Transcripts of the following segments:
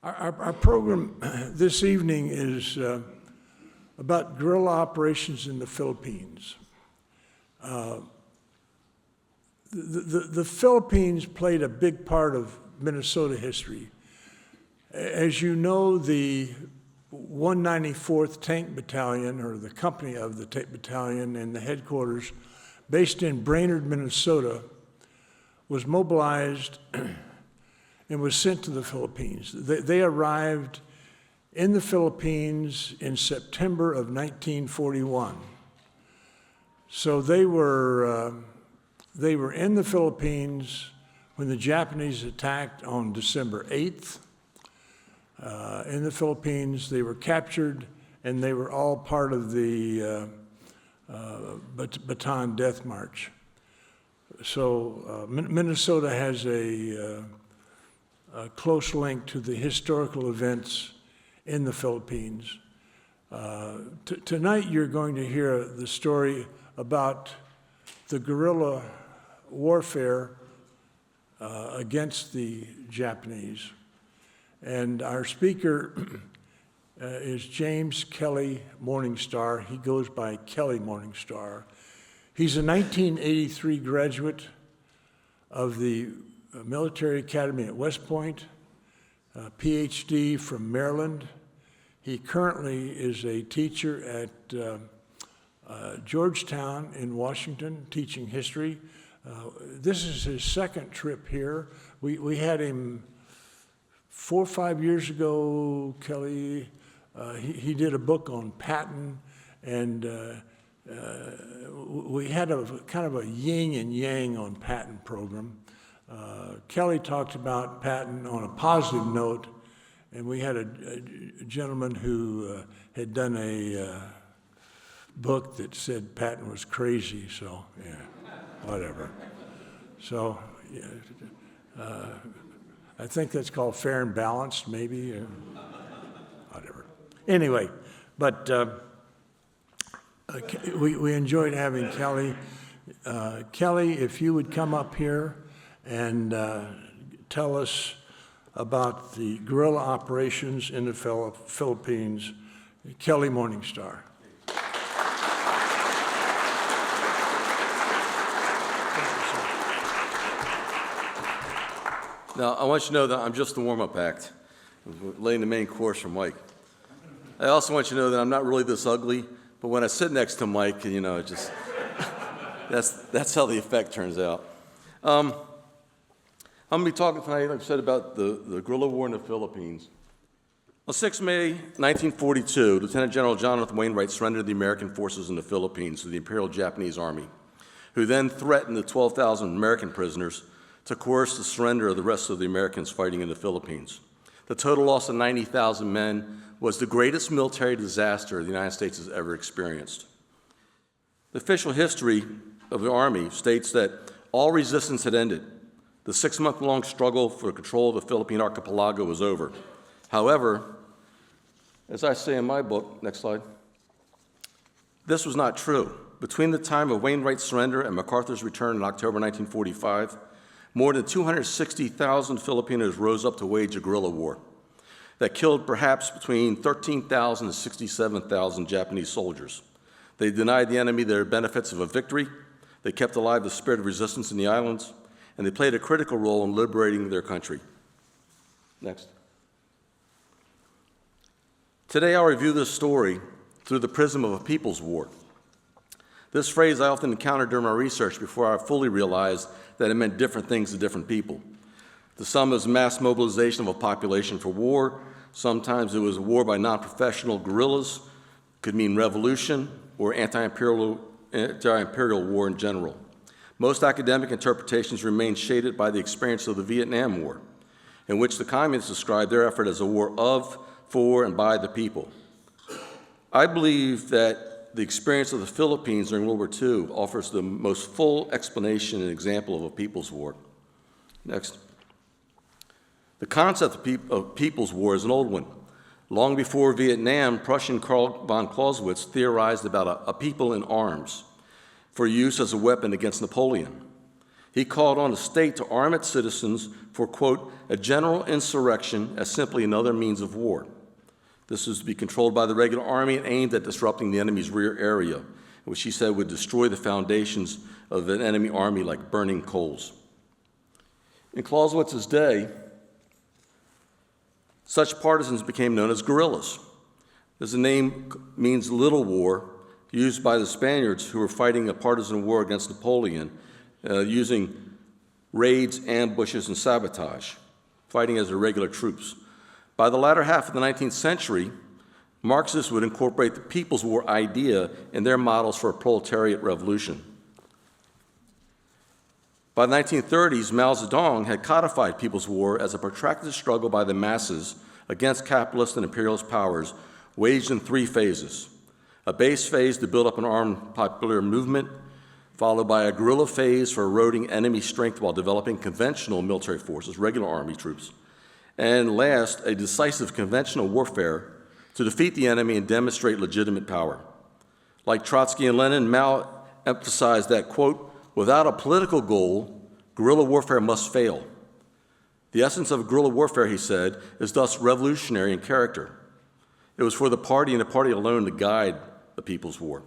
Our program this evening is about guerrilla operations in the Philippines. The Philippines played a big part of Minnesota history. As you know, the 194th Tank Battalion, or the company of the Tank Battalion and the headquarters, based in Brainerd, Minnesota, was mobilized and was sent to the Philippines. They arrived in the Philippines in September of 1941. So they were in the Philippines when the Japanese attacked on December 8th. In the Philippines, they were captured, and they were all part of the Bataan Death March. So Minnesota has a close link to the historical events in the Philippines. Tonight you're going to hear the story about the guerrilla warfare against the Japanese. And our speaker is James Kelly Morningstar. He goes by Kelly Morningstar. He's a 1983 graduate of the Military Academy at West Point, PhD from Maryland. He currently is a teacher at Georgetown in Washington, teaching history. This is his second trip here. We had him 4 or 5 years ago, Kelly. He did a book on Patton, and we had a kind of a yin and yang on Patton program. Kelly talked about Patton on a positive note, and we had a gentleman who had done a book that said Patton was crazy, so yeah, whatever. So yeah, I think that's called fair and balanced, maybe, whatever. Anyway, but we enjoyed having Kelly. Kelly, if you would come up here and tell us about the guerrilla operations in the Philippines. Kelly Morningstar. Now, I want you to know that I'm just the warm-up act, laying the main course for Mike. I also want you to know that I'm not really this ugly, but when I sit next to Mike, you know, it just that's how the effect turns out. I'm going to be talking tonight, like I said, about the guerrilla war in the Philippines. On 6 May 1942, Lieutenant General Jonathan Wainwright surrendered the American forces in the Philippines to the Imperial Japanese Army, who then threatened the 12,000 American prisoners to coerce the surrender of the rest of the Americans fighting in the Philippines. The total loss of 90,000 men was the greatest military disaster the United States has ever experienced. The official history of the Army states that all resistance had ended. The 6-month-long struggle for control of the Philippine archipelago was over. However, as I say in my book, next slide, this was not true. Between the time of Wainwright's surrender and MacArthur's return in October 1945, more than 260,000 Filipinos rose up to wage a guerrilla war that killed perhaps between 13,000 and 67,000 Japanese soldiers. They denied the enemy their benefits of a victory. They kept alive the spirit of resistance in the islands, and they played a critical role in liberating their country. Next. Today I'll review this story through the prism of a people's war. This phrase I often encountered during my research before I fully realized that it meant different things to different people. To some, it was mass mobilization of a population for war. Sometimes it was a war by non-professional guerrillas. It could mean revolution or anti-imperial war in general. Most academic interpretations remain shaded by the experience of the Vietnam War, in which the communists described their effort as a war of, for, and by the people. I believe that the experience of the Philippines during World War II offers the most full explanation and example of a people's war. Next. The concept of people's war is an old one. Long before Vietnam, Prussian Karl von Clausewitz theorized about a people in arms for use as a weapon against Napoleon. He called on the state to arm its citizens for, quote, a general insurrection as simply another means of war. This was to be controlled by the regular army and aimed at disrupting the enemy's rear area, which he said would destroy the foundations of an enemy army like burning coals. In Clausewitz's day, such partisans became known as guerrillas. As the name means little war, used by the Spaniards who were fighting a partisan war against Napoleon, using raids, ambushes, and sabotage, fighting as irregular troops. By the latter half of the 19th century, Marxists would incorporate the People's War idea in their models for a proletariat revolution. By the 1930s, Mao Zedong had codified People's War as a protracted struggle by the masses against capitalist and imperialist powers, waged in 3 phases. A base phase to build up an armed popular movement, followed by a guerrilla phase for eroding enemy strength while developing conventional military forces, regular army troops, and last, a decisive conventional warfare to defeat the enemy and demonstrate legitimate power. Like Trotsky and Lenin, Mao emphasized that, quote, without a political goal, guerrilla warfare must fail. The essence of guerrilla warfare, he said, is thus revolutionary in character. It was for the party and the party alone to guide the People's War.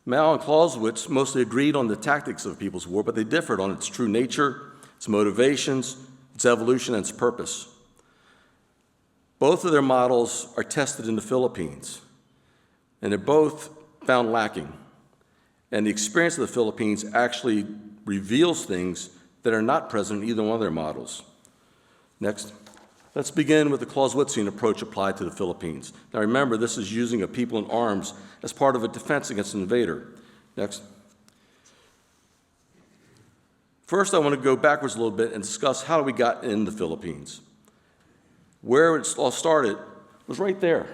Mao and Clausewitz mostly agreed on the tactics of the People's War, but they differed on its true nature, its motivations, its evolution, and its purpose. Both of their models are tested in the Philippines, and they're both found lacking. And the experience of the Philippines actually reveals things that are not present in either one of their models. Next. Let's begin with the Clausewitzian approach applied to the Philippines. Now remember, this is using a people in arms as part of a defense against an invader. Next. First, I want to go backwards a little bit and discuss how we got in the Philippines. Where it all started was right there,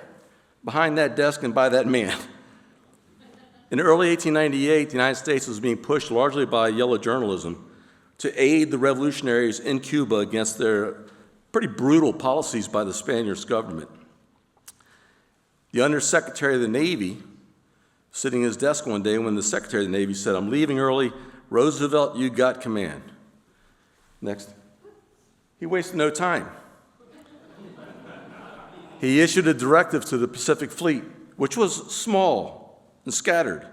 behind that desk and by that man. In early 1898, the United States was being pushed largely by yellow journalism to aid the revolutionaries in Cuba against their pretty brutal policies by the Spaniards government. The Undersecretary of the Navy, sitting at his desk one day when the Secretary of the Navy said, I'm leaving early, Roosevelt, you got command. Next. He wasted no time. He issued a directive to the Pacific Fleet, which was small and scattered.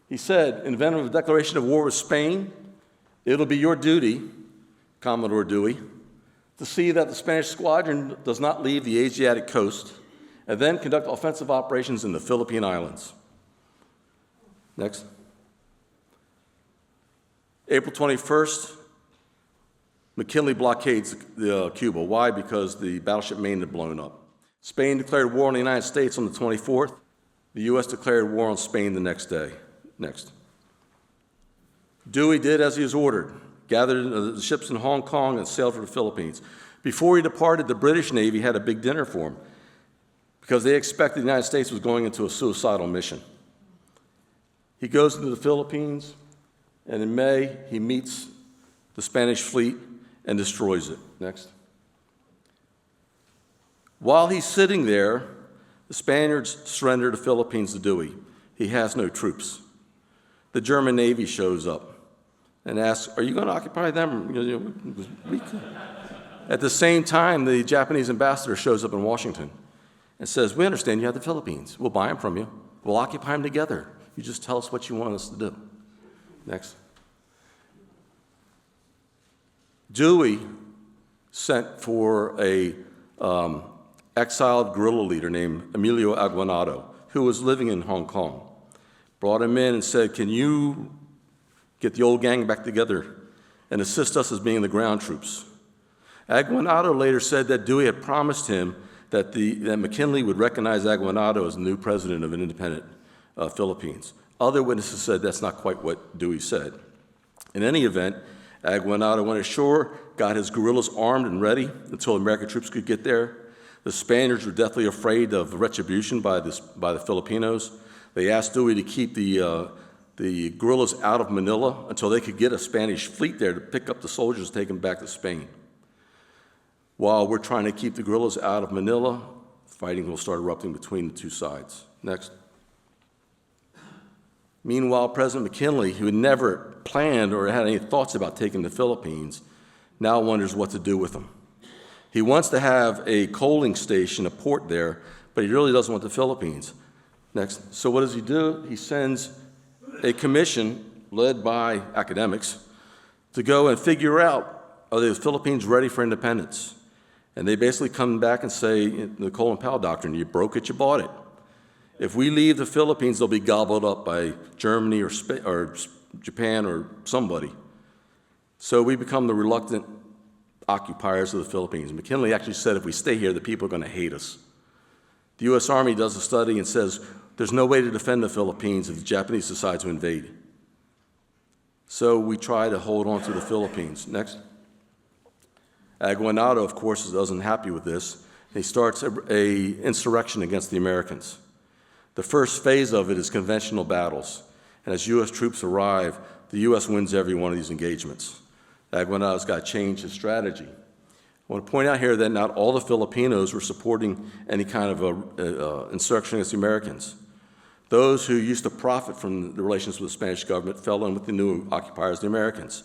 He said, in the event of a declaration of war with Spain, it'll be your duty, Commodore Dewey, to see that the Spanish squadron does not leave the Asiatic coast and then conduct offensive operations in the Philippine Islands. Next. April 21st, McKinley blockades Cuba. Why? Because the battleship Maine had blown up. Spain declared war on the United States on the 24th. The U.S. declared war on Spain the next day. Next. Dewey did as he was ordered, gathered the ships in Hong Kong and sailed for the Philippines. Before he departed, the British Navy had a big dinner for him because they expected the United States was going into a suicidal mission. He goes into the Philippines, and in May, he meets the Spanish fleet and destroys it. Next. While he's sitting there, the Spaniards surrender the Philippines to Dewey. He has no troops. The German Navy shows up and asks, are you going to occupy them? At the same time, the Japanese ambassador shows up in Washington and says, we understand you have the Philippines. We'll buy them from you. We'll occupy them together. You just tell us what you want us to do. Next. Dewey sent for a exiled guerrilla leader named Emilio Aguinaldo, who was living in Hong Kong. Brought him in and said, can you get the old gang back together and assist us as being the ground troops? Aguinaldo later said that Dewey had promised him that McKinley would recognize Aguinaldo as the new president of an independent Philippines. Other witnesses said that's not quite what Dewey said. In any event, Aguinaldo went ashore, got his guerrillas armed and ready until American troops could get there. The Spaniards were deathly afraid of retribution by the Filipinos. They asked Dewey to keep the guerrillas out of Manila until they could get a Spanish fleet there to pick up the soldiers and take them back to Spain. While we're trying to keep the guerrillas out of Manila, fighting will start erupting between the two sides. Next. Meanwhile, President McKinley, who had never planned or had any thoughts about taking the Philippines, now wonders what to do with them. He wants to have a coaling station, a port there, but he really doesn't want the Philippines. Next. So what does he do? He sends a commission led by academics to go and figure out, are the Philippines ready for independence? And they basically come back and say, the Colin Powell doctrine, you broke it, you bought it. If we leave the Philippines, they'll be gobbled up by Germany or Japan or somebody. So we become the reluctant occupiers of the Philippines. McKinley actually said, if we stay here, the people are going to hate us. The U.S. Army does a study and says, there's no way to defend the Philippines if the Japanese decide to invade. So we try to hold on to the Philippines. Next. Aguinaldo, of course, isn't happy with this. He starts an insurrection against the Americans. The first phase of it is conventional battles. And as U.S. troops arrive, the U.S. wins every one of these engagements. Aguinaldo's got to change his strategy. I want to point out here that not all the Filipinos were supporting any kind of insurrection against the Americans. Those who used to profit from the relations with the Spanish government fell in with the new occupiers, the Americans.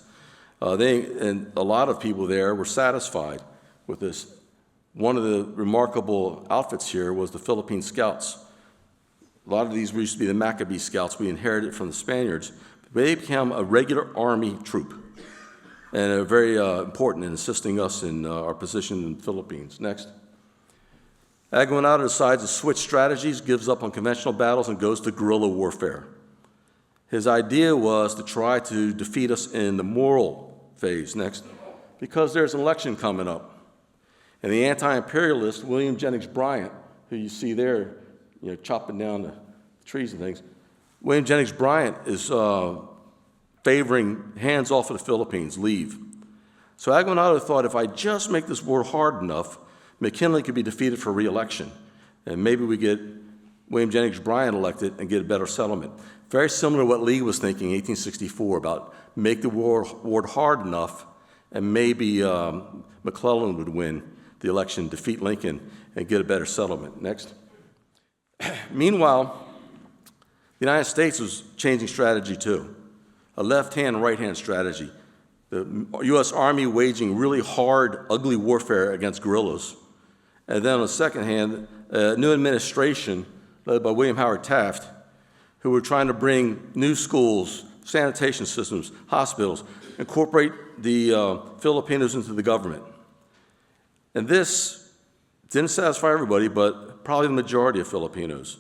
And a lot of people there were satisfied with this. One of the remarkable outfits here was the Philippine Scouts. A lot of these used to be the Maccabee Scouts we inherited from the Spaniards. They became a regular army troop and are very important in assisting us in our position in the Philippines. Next. Aguinaldo decides to switch strategies, gives up on conventional battles, and goes to guerrilla warfare. His idea was to try to defeat us in the moral phase. Next. Because there's an election coming up. And the anti-imperialist, William Jennings Bryan, who you see there, chopping down the trees and things, William Jennings Bryan is favoring hands off of the Philippines, leave. So Aguinaldo thought, if I just make this war hard enough, McKinley could be defeated for re-election, and maybe we get William Jennings Bryan elected and get a better settlement. Very similar to what Lee was thinking in 1864 about make the war hard enough, and maybe McClellan would win the election, defeat Lincoln, and get a better settlement. Next. Meanwhile, the United States was changing strategy too, a left-hand, right-hand strategy. The U.S. Army waging really hard, ugly warfare against guerrillas. And then on the second hand, a new administration led by William Howard Taft, who were trying to bring new schools, sanitation systems, hospitals, incorporate the Filipinos into the government. And this didn't satisfy everybody, but probably the majority of Filipinos.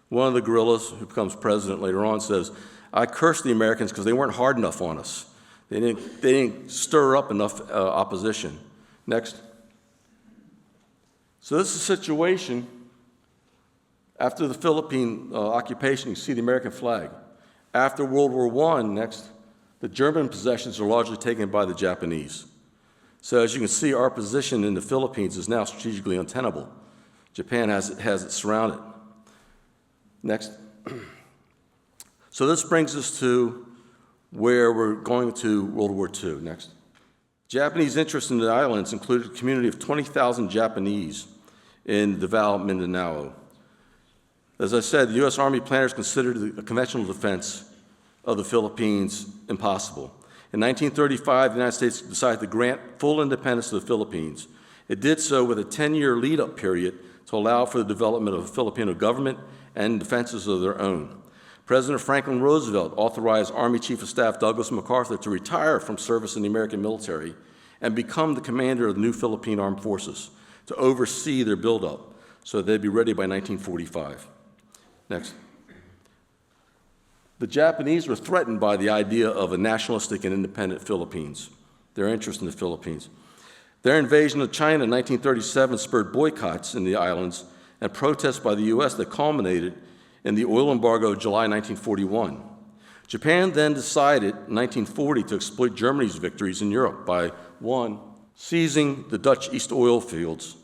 One of the guerrillas, who becomes president later on, says, I cursed the Americans because they weren't hard enough on us. They didn't stir up enough opposition. Next. So this is a situation after the Philippine occupation. You see the American flag. After World War I, next, the German possessions are largely taken by the Japanese. So as you can see, our position in the Philippines is now strategically untenable. Japan has it surrounded. Next. So this brings us to where we're going to World War II. Next. Japanese interest in the islands included a community of 20,000 Japanese in Davao, Mindanao. As I said, the U.S. Army planners considered a conventional defense of the Philippines impossible. In 1935, the United States decided to grant full independence to the Philippines. It did so with a 10-year lead-up period to allow for the development of a Filipino government and defenses of their own. President Franklin Roosevelt authorized Army Chief of Staff Douglas MacArthur to retire from service in the American military and become the commander of the new Philippine Armed Forces to oversee their buildup so they'd be ready by 1945. Next. The Japanese were threatened by the idea of a nationalistic and independent Philippines, their interest in the Philippines. Their invasion of China in 1937 spurred boycotts in the islands and protests by the U.S. that culminated in the oil embargo of July 1941. Japan then decided in 1940 to exploit Germany's victories in Europe by, one, seizing the Dutch East oil fields.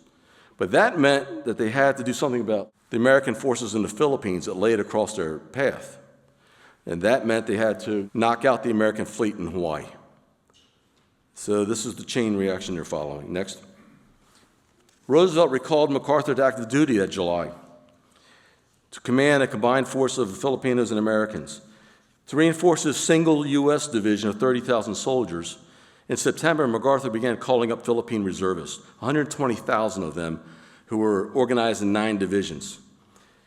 But that meant that they had to do something about the American forces in the Philippines that laid across their path. And that meant they had to knock out the American fleet in Hawaii. So this is the chain reaction they're following. Next. Roosevelt recalled MacArthur to active duty that July to command a combined force of Filipinos and Americans. To reinforce his single U.S. division of 30,000 soldiers, in September, MacArthur began calling up Philippine reservists, 120,000 of them, who were organized in 9 divisions.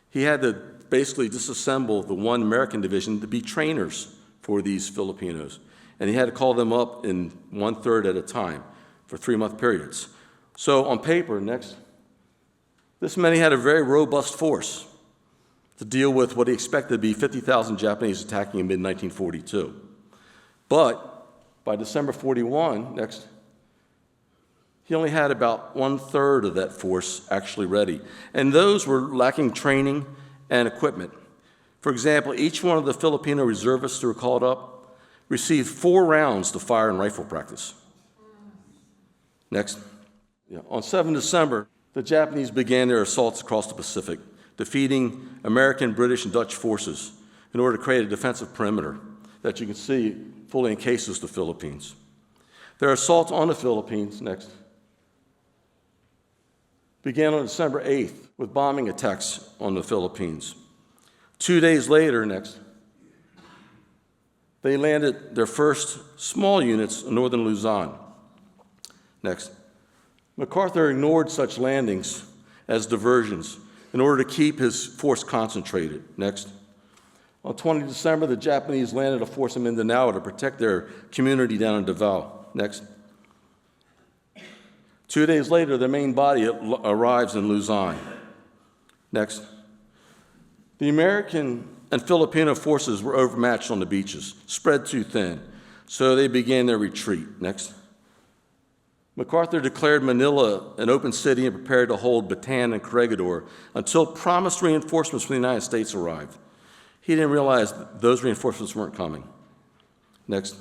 He had to basically disassemble the one American division to be trainers for these Filipinos. And he had to call them up in 1/3 at a time for 3-month periods. So on paper, next, this meant he had a very robust force to deal with what he expected to be 50,000 Japanese attacking in mid-1942. But by December 41, next, he only had about 1/3 of that force actually ready. And those were lacking training and equipment. For example, each one of the Filipino reservists who were called up received 4 rounds to fire in rifle practice. Next. On 7 December, the Japanese began their assaults across the Pacific, defeating American, British, and Dutch forces in order to create a defensive perimeter that you can see fully encases the Philippines. Their assault on the Philippines, next, began on December 8th with bombing attacks on the Philippines. 2 days later, next, they landed their first small units in northern Luzon. Next, MacArthur ignored such landings as diversions in order to keep his force concentrated. Next, on 20 December, the Japanese landed a force in Mindanao to protect their community down in Davao. Next, 2 days later, the main body arrives in Luzon. Next, the American and Filipino forces were overmatched on the beaches, spread too thin, so they began their retreat. Next, MacArthur declared Manila an open city and prepared to hold Bataan and Corregidor until promised reinforcements from the United States arrived. He didn't realize that those reinforcements weren't coming. Next,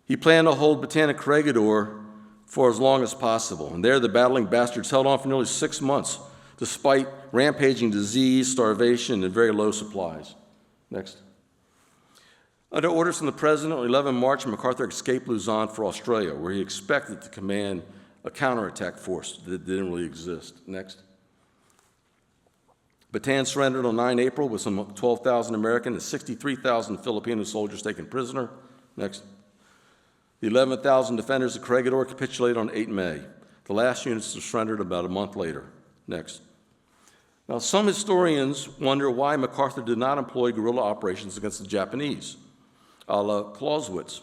he planned to hold Bataan and Corregidor for as long as possible, and there the battling bastards held on for nearly 6 months, despite rampaging disease, starvation, and very low supplies. Next. Under orders from the President, on 11 March, MacArthur escaped Luzon for Australia, where he expected to command a counterattack force that didn't really exist. Next. Bataan surrendered on 9 April with some 12,000 American and 63,000 Filipino soldiers taken prisoner. Next. The 11,000 defenders of Corregidor capitulated on 8 May. The last units surrendered about a month later. Next. Now, some historians wonder why MacArthur did not employ guerrilla operations against the Japanese, a la Clausewitz.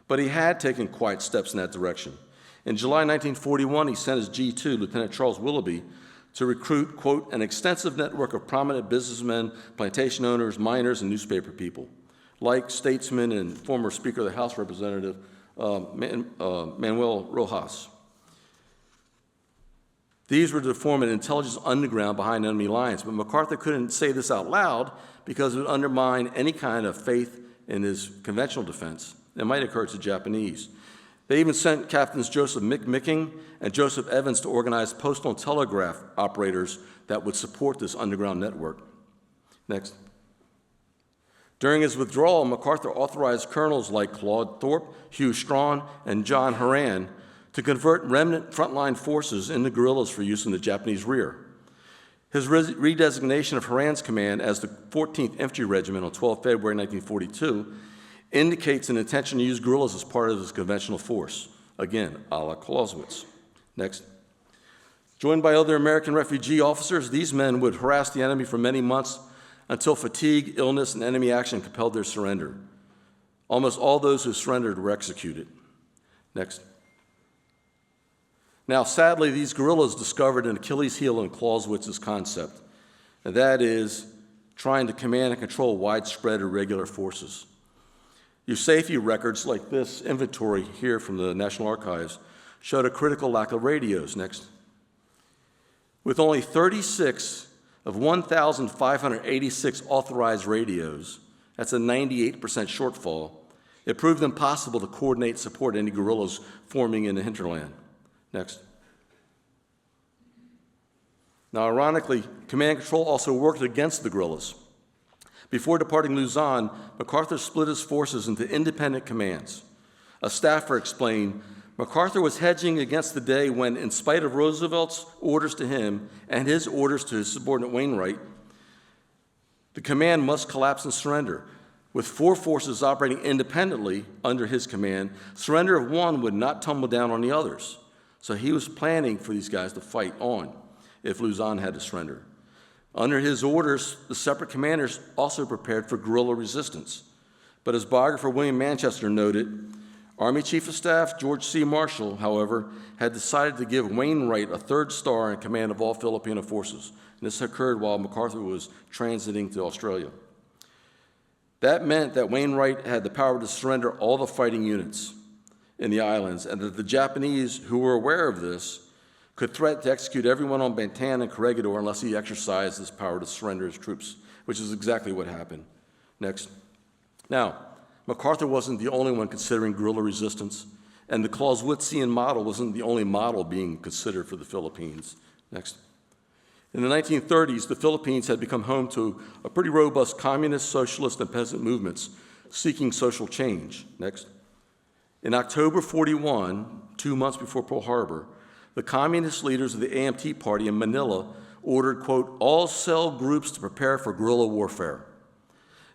But he had taken quiet steps in that direction. In July 1941, he sent his G2, Lieutenant Charles Willoughby, to recruit, quote, an extensive network of prominent businessmen, plantation owners, miners, and newspaper people, like statesman and former Speaker of the House Representative Manuel Rojas. These were to form an intelligence underground behind enemy lines, but MacArthur couldn't say this out loud because it would undermine any kind of faith in his conventional defense that might occur to the Japanese. They even sent Captains Joseph Micking and Joseph Evans to organize postal and telegraph operators that would support this underground network. Next. During his withdrawal, MacArthur authorized colonels like Claude Thorpe, Hugh Strawn, and John Horan to convert remnant frontline forces into guerrillas for use in the Japanese rear. His redesignation of Horan's command as the 14th Infantry Regiment on 12 February 1942 indicates an intention to use guerrillas as part of his conventional force, again, a la Clausewitz. Next. Joined by other American refugee officers, these men would harass the enemy for many months until fatigue, illness, and enemy action compelled their surrender. Almost all those who surrendered were executed. Next. Now, sadly, these guerrillas discovered an Achilles heel in Clausewitz's concept, and that is trying to command and control widespread irregular forces. Your safety records, like this inventory here from the National Archives, showed a critical lack of radios. Next. With only 36 of 1,586 authorized radios, that's a 98% shortfall, it proved impossible to coordinate and support any guerrillas forming in the hinterland. Next. Now, ironically, command and control also worked against the guerrillas. Before departing Luzon, MacArthur split his forces into independent commands. A staffer explained, MacArthur was hedging against the day when, in spite of Roosevelt's orders to him and his orders to his subordinate Wainwright, The command must collapse and surrender. With 4 forces operating independently under his command, surrender of one would not tumble down on the others. So he was planning for these guys to fight on if Luzon had to surrender. Under his orders, the separate commanders also prepared for guerrilla resistance. But as biographer William Manchester noted, Army Chief of Staff George C. Marshall, however, had decided to give Wainwright a 3rd star in command of all Filipino forces. And this occurred while MacArthur was transiting to Australia. That meant that Wainwright had the power to surrender all the fighting units in the islands, and that the Japanese, who were aware of this, could threaten to execute everyone on Bantan and Corregidor unless he exercised his power to surrender his troops, which is exactly what happened. Next. Now, MacArthur wasn't the only one considering guerrilla resistance, and the Clausewitzian model wasn't the only model being considered for the Philippines. Next. In the 1930s, the Philippines had become home to a pretty robust communist, socialist, and peasant movements seeking social change. Next. In October 41, 2 months before Pearl Harbor, the communist leaders of the AMT party in Manila ordered, quote, all cell groups to prepare for guerrilla warfare.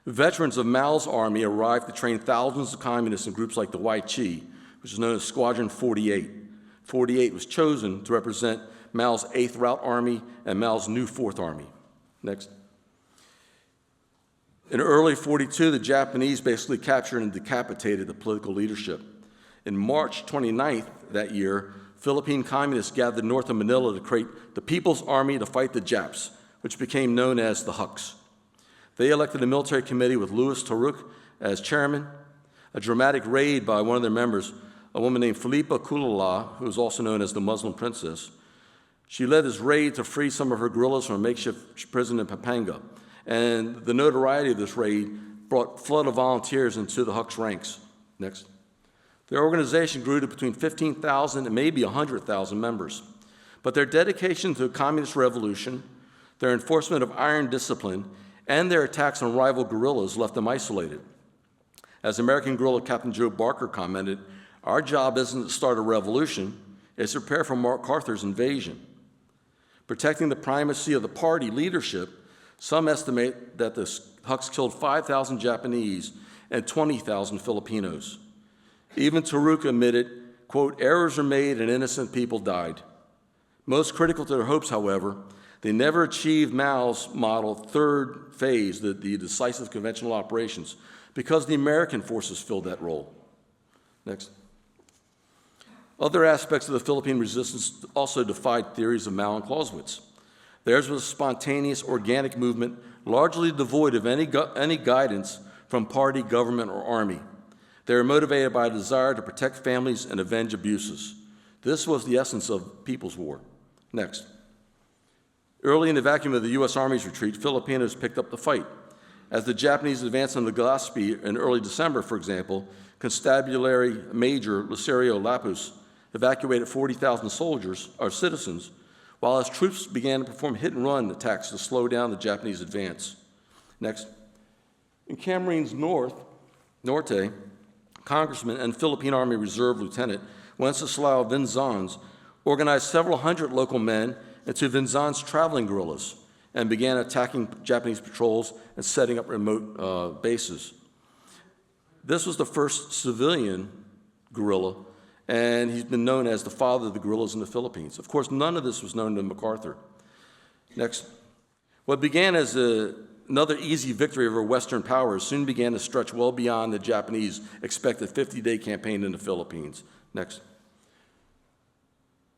Veterans of Mao's army arrived to train thousands of communists in groups like the Wai Chi, which is known as Squadron 48. 48 was chosen to represent Mao's 8th Route Army and Mao's new 4th Army. Next. In early 42, the Japanese basically captured and decapitated the political leadership. In March 29th that year, Philippine communists gathered north of Manila to create the People's Army to fight the Japs, which became known as the Huks. They elected a military committee with Louis Taruk as chairman. A dramatic raid by one of their members, a woman named Filipa Kulala, who was also known as the Muslim Princess. She led this raid to free some of her guerrillas from a makeshift prison in Pampanga. And the notoriety of this raid brought a flood of volunteers into the Huks ranks. Next. Their organization grew to between 15,000 and maybe 100,000 members. But their dedication to the communist revolution, their enforcement of iron discipline, and their attacks on rival guerrillas left them isolated. As American guerrilla Captain Joe Barker commented, our job isn't to start a revolution, it's to prepare for MacArthur's invasion. Protecting the primacy of the party leadership, some estimate that the Huks killed 5,000 Japanese and 20,000 Filipinos. Even Taruk admitted, quote, errors were made and innocent people died. Most critical to their hopes, however, they never achieved Mao's model 3rd phase, the decisive conventional operations, because the American forces filled that role. Next. Other aspects of the Philippine resistance also defied theories of Mao and Clausewitz. Theirs was a spontaneous, organic movement, largely devoid of any guidance from party, government, or army. They were motivated by a desire to protect families and avenge abuses. This was the essence of People's War. Next. Early in the vacuum of the U.S. Army's retreat, Filipinos picked up the fight. As the Japanese advanced on Legazpi in early December, for example, Constabulary Major Lucerio Lapus evacuated 40,000 soldiers, or citizens, while his troops began to perform hit-and-run attacks to slow down the Japanese advance. Next. In Camarines Norte, Congressman and Philippine Army Reserve Lieutenant Wenceslao Vinzons organized several hundred local men into Vinzons' traveling guerrillas and began attacking Japanese patrols and setting up remote bases. This was the first civilian guerrilla, and he's been known as the father of the guerrillas in the Philippines. Of course, none of this was known to MacArthur. Next. What began as another easy victory over Western powers soon began to stretch well beyond the Japanese expected 50-day campaign in the Philippines. Next.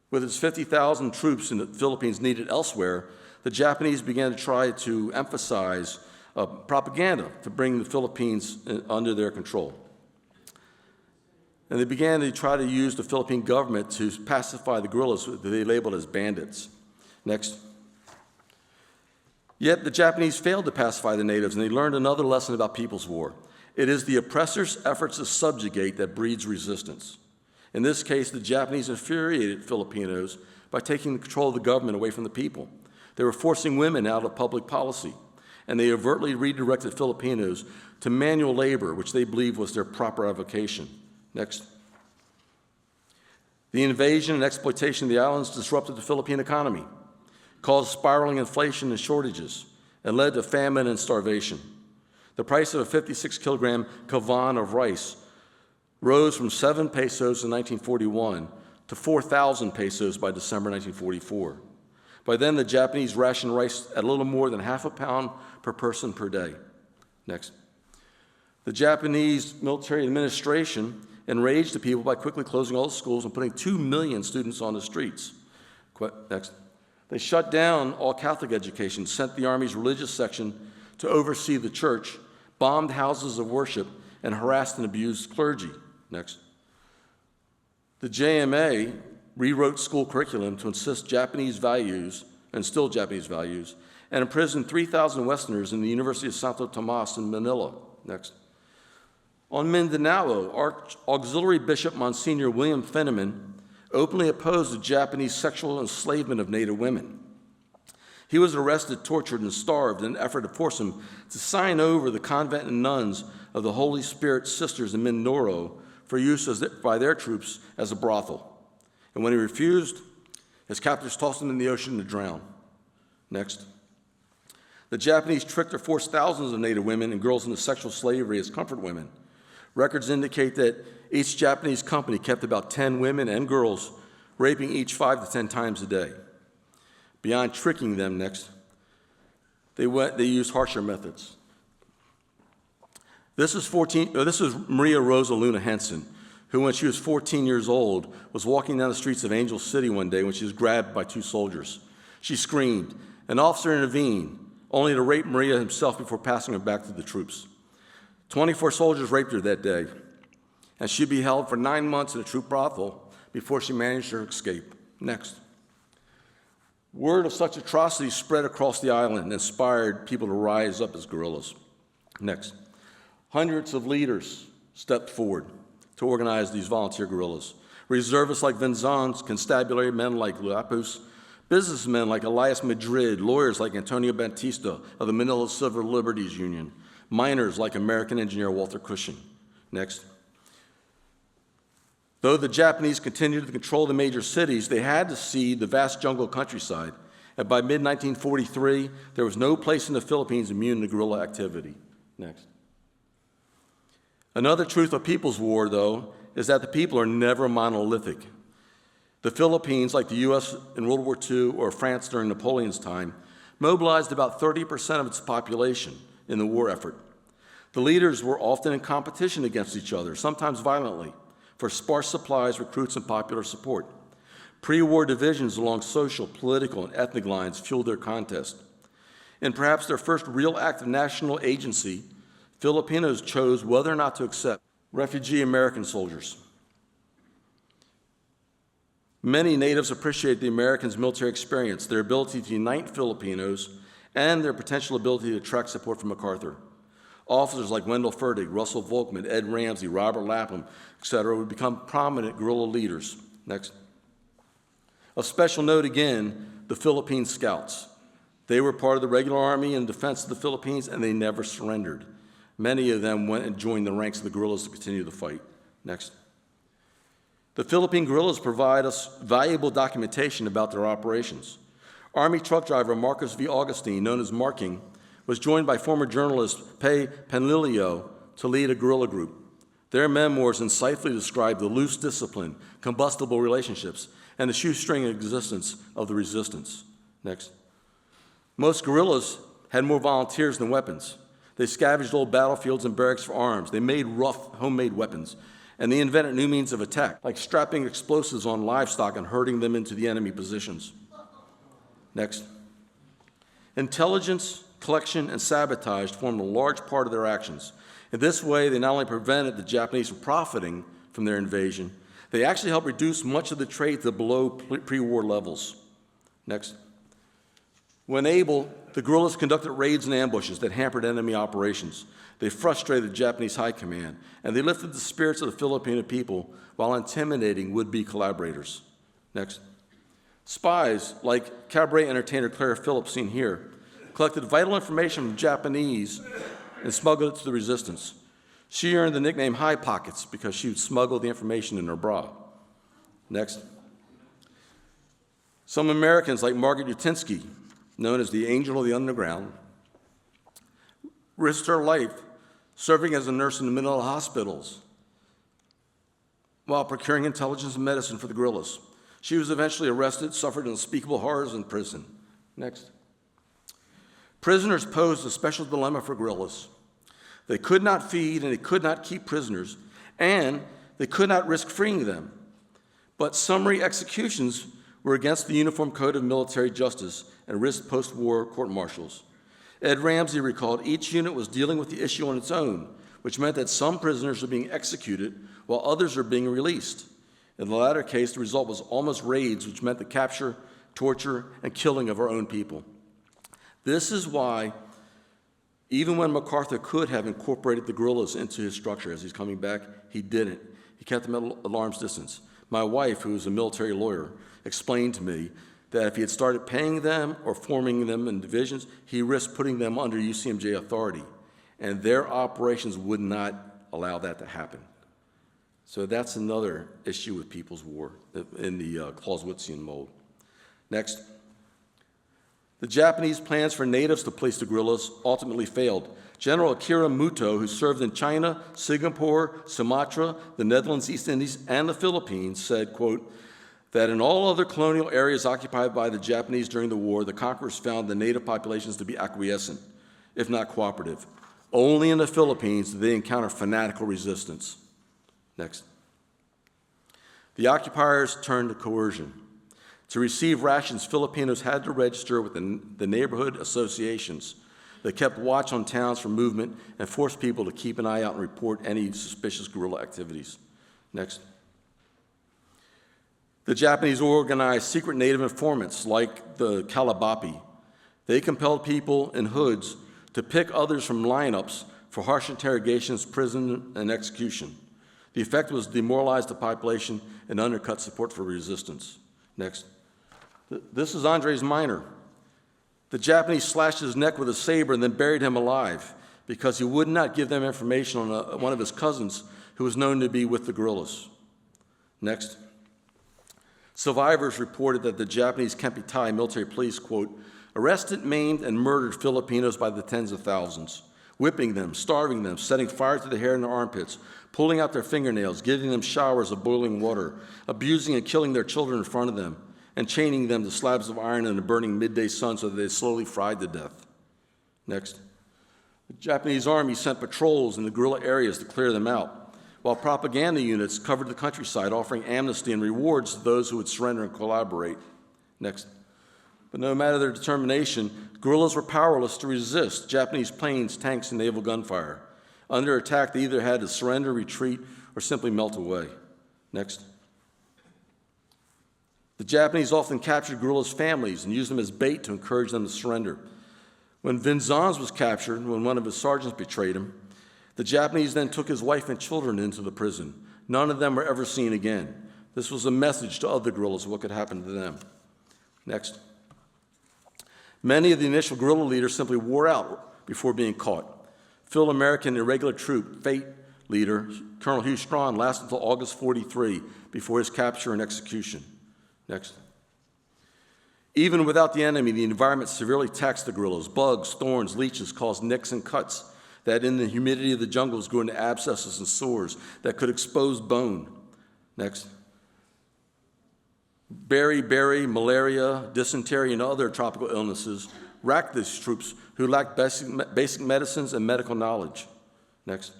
With its 50,000 troops in the Philippines needed elsewhere, the Japanese began to try to emphasize propaganda to bring the Philippines under their control. And they began to try to use the Philippine government to pacify the guerrillas that they labeled as bandits. Next. Yet the Japanese failed to pacify the natives, and they learned another lesson about People's War. It is the oppressor's efforts to subjugate that breeds resistance. In this case, the Japanese infuriated Filipinos by taking control of the government away from the people. They were forcing women out of public policy, and they overtly redirected Filipinos to manual labor, which they believed was their proper avocation. Next. The invasion and exploitation of the islands disrupted the Philippine economy, caused spiraling inflation and shortages, and led to famine and starvation. The price of a 56-kilogram kavan of rice rose from 7 pesos in 1941 to 4,000 pesos by December 1944. By then, the Japanese rationed rice at a little more than half a pound per person per day. Next. The Japanese military administration enraged the people by quickly closing all the schools and putting 2 million students on the streets. Next. They shut down all Catholic education, sent the Army's religious section to oversee the church, bombed houses of worship, and harassed and abused clergy. Next. The JMA rewrote school curriculum to insist Japanese values, instill Japanese values, and imprisoned 3,000 Westerners in the University of Santo Tomas in Manila. Next. On Mindanao, Auxiliary Bishop Monsignor William Fenneman openly opposed the Japanese sexual enslavement of Native women. He was arrested, tortured, and starved in an effort to force him to sign over the convent and nuns of the Holy Spirit Sisters in Mindoro for use by their troops as a brothel. And when he refused, his captors tossed him in the ocean to drown. Next. The Japanese tricked or forced thousands of Native women and girls into sexual slavery as comfort women. Records indicate that each Japanese company kept about 10 women and girls, raping each 5 to 10 times a day. Beyond tricking them, next, they used harsher methods. This is Maria Rosa Luna Henson, who, when she was 14 years old, was walking down the streets of Angel City one day when she was grabbed by 2 soldiers. She screamed. An officer intervened, only to rape Maria himself before passing her back to the troops. 24 soldiers raped her that day, and she'd be held for 9 months in a troop brothel before she managed her escape. Next. Word of such atrocities spread across the island and inspired people to rise up as guerrillas. Next. Hundreds of leaders stepped forward to organize these volunteer guerrillas. Reservists like Venzons, constabulary men like Lapus, businessmen like Elias Madrid, lawyers like Antonio Bantista of the Manila Civil Liberties Union, miners like American engineer Walter Cushing. Next. Though the Japanese continued to control the major cities, they had to cede the vast jungle countryside. And by mid-1943, there was no place in the Philippines immune to guerrilla activity. Next. Another truth of People's War, though, is that the people are never monolithic. The Philippines, like the U.S. in World War II or France during Napoleon's time, mobilized about 30% of its population in the war effort. The leaders were often in competition against each other, sometimes violently, for sparse supplies, recruits, and popular support. Pre-war divisions along social, political, and ethnic lines fueled their contest. In perhaps their first real act of national agency, Filipinos chose whether or not to accept refugee American soldiers. Many natives appreciated the Americans' military experience, their ability to unite Filipinos, and their potential ability to attract support from MacArthur. Officers like Wendell Fertig, Russell Volkman, Ed Ramsey, Robert Lapham, etc. would become prominent guerrilla leaders. Next. Of special note again, the Philippine Scouts. They were part of the regular army in defense of the Philippines, and they never surrendered. Many of them went and joined the ranks of the guerrillas to continue the fight. Next. The Philippine guerrillas provide us valuable documentation about their operations. Army truck driver Marcos V. Augustine, known as Marking, was joined by former journalist Pei Panlilio to lead a guerrilla group. Their memoirs insightfully describe the loose discipline, combustible relationships, and the shoestring existence of the resistance. Next. Most guerrillas had more volunteers than weapons. They scavenged old battlefields and barracks for arms. They made rough, homemade weapons. And they invented new means of attack, like strapping explosives on livestock and herding them into the enemy positions. Next. Intelligence, collection, and sabotage formed a large part of their actions. In this way, they not only prevented the Japanese from profiting from their invasion, they actually helped reduce much of the trade to below pre-war levels. Next. When able, the guerrillas conducted raids and ambushes that hampered enemy operations. They frustrated Japanese high command, and they lifted the spirits of the Filipino people while intimidating would-be collaborators. Next. Spies, like cabaret entertainer Clara Phillips, seen here, collected vital information from Japanese and smuggled it to the resistance. She earned the nickname High Pockets because she would smuggle the information in her bra. Next. Some Americans, like Margaret Utinsky, known as the Angel of the Underground, risked her life serving as a nurse in the mental hospitals while procuring intelligence and medicine for the guerrillas. She was eventually arrested, suffered unspeakable horrors in prison. Next. Prisoners posed a special dilemma for guerrillas. They could not feed and they could not keep prisoners, and they could not risk freeing them. But summary executions were against the Uniform Code of Military Justice and risked post-war court-martials. Ed Ramsey recalled each unit was dealing with the issue on its own, which meant that some prisoners were being executed while others were being released. In the latter case, the result was almost raids, which meant the capture, torture, and killing of our own people. This is why, even when MacArthur could have incorporated the guerrillas into his structure as he's coming back, he didn't. He kept them at arm's distance. My wife, who is a military lawyer, explained to me that if he had started paying them or forming them in divisions, he risked putting them under UCMJ authority, and their operations would not allow that to happen. So that's another issue with People's War in the Clausewitzian mold. Next. The Japanese plans for natives to place the guerrillas ultimately failed. General Akira Muto, who served in China, Singapore, Sumatra, the Netherlands, East Indies, and the Philippines, said, quote, that in all other colonial areas occupied by the Japanese during the war, the conquerors found the native populations to be acquiescent, if not cooperative. Only in the Philippines did they encounter fanatical resistance. Next. The occupiers turned to coercion. To receive rations, Filipinos had to register with the neighborhood associations. They kept watch on towns for movement and forced people to keep an eye out and report any suspicious guerrilla activities. Next. The Japanese organized secret native informants like the Kalabapi. They compelled people in hoods to pick others from lineups for harsh interrogations, prison, and execution. The effect was to demoralize the population and undercut support for resistance. Next. This is Andres Minor. The Japanese slashed his neck with a saber and then buried him alive because he would not give them information on one of his cousins who was known to be with the guerrillas. Next. Survivors reported that the Japanese Kempitai military police, quote, arrested, maimed, and murdered Filipinos by the tens of thousands, whipping them, starving them, setting fire to the hair in their armpits, pulling out their fingernails, giving them showers of boiling water, abusing and killing their children in front of them, and chaining them to slabs of iron in the burning midday sun so that they slowly fried to death. Next. The Japanese army sent patrols in the guerrilla areas to clear them out, while propaganda units covered the countryside, offering amnesty and rewards to those who would surrender and collaborate. Next. But no matter their determination, guerrillas were powerless to resist Japanese planes, tanks, and naval gunfire. Under attack, they either had to surrender, retreat, or simply melt away. Next. The Japanese often captured guerrillas' families and used them as bait to encourage them to surrender. When Vinzons was captured, when one of his sergeants betrayed him, the Japanese then took his wife and children into the prison. None of them were ever seen again. This was a message to other guerrillas of what could happen to them. Next. Many of the initial guerrilla leaders simply wore out before being caught. Phil-American irregular troop, Fate leader, Colonel Hugh Strawn, lasted until August 43 before his capture and execution. Next. Even without the enemy, the environment severely taxed the guerrillas. Bugs, thorns, leeches caused nicks and cuts that in the humidity of the jungles grew into abscesses and sores that could expose bone. Next. Beriberi, malaria, dysentery, and other tropical illnesses racked these troops who lacked basic medicines and medical knowledge. Next.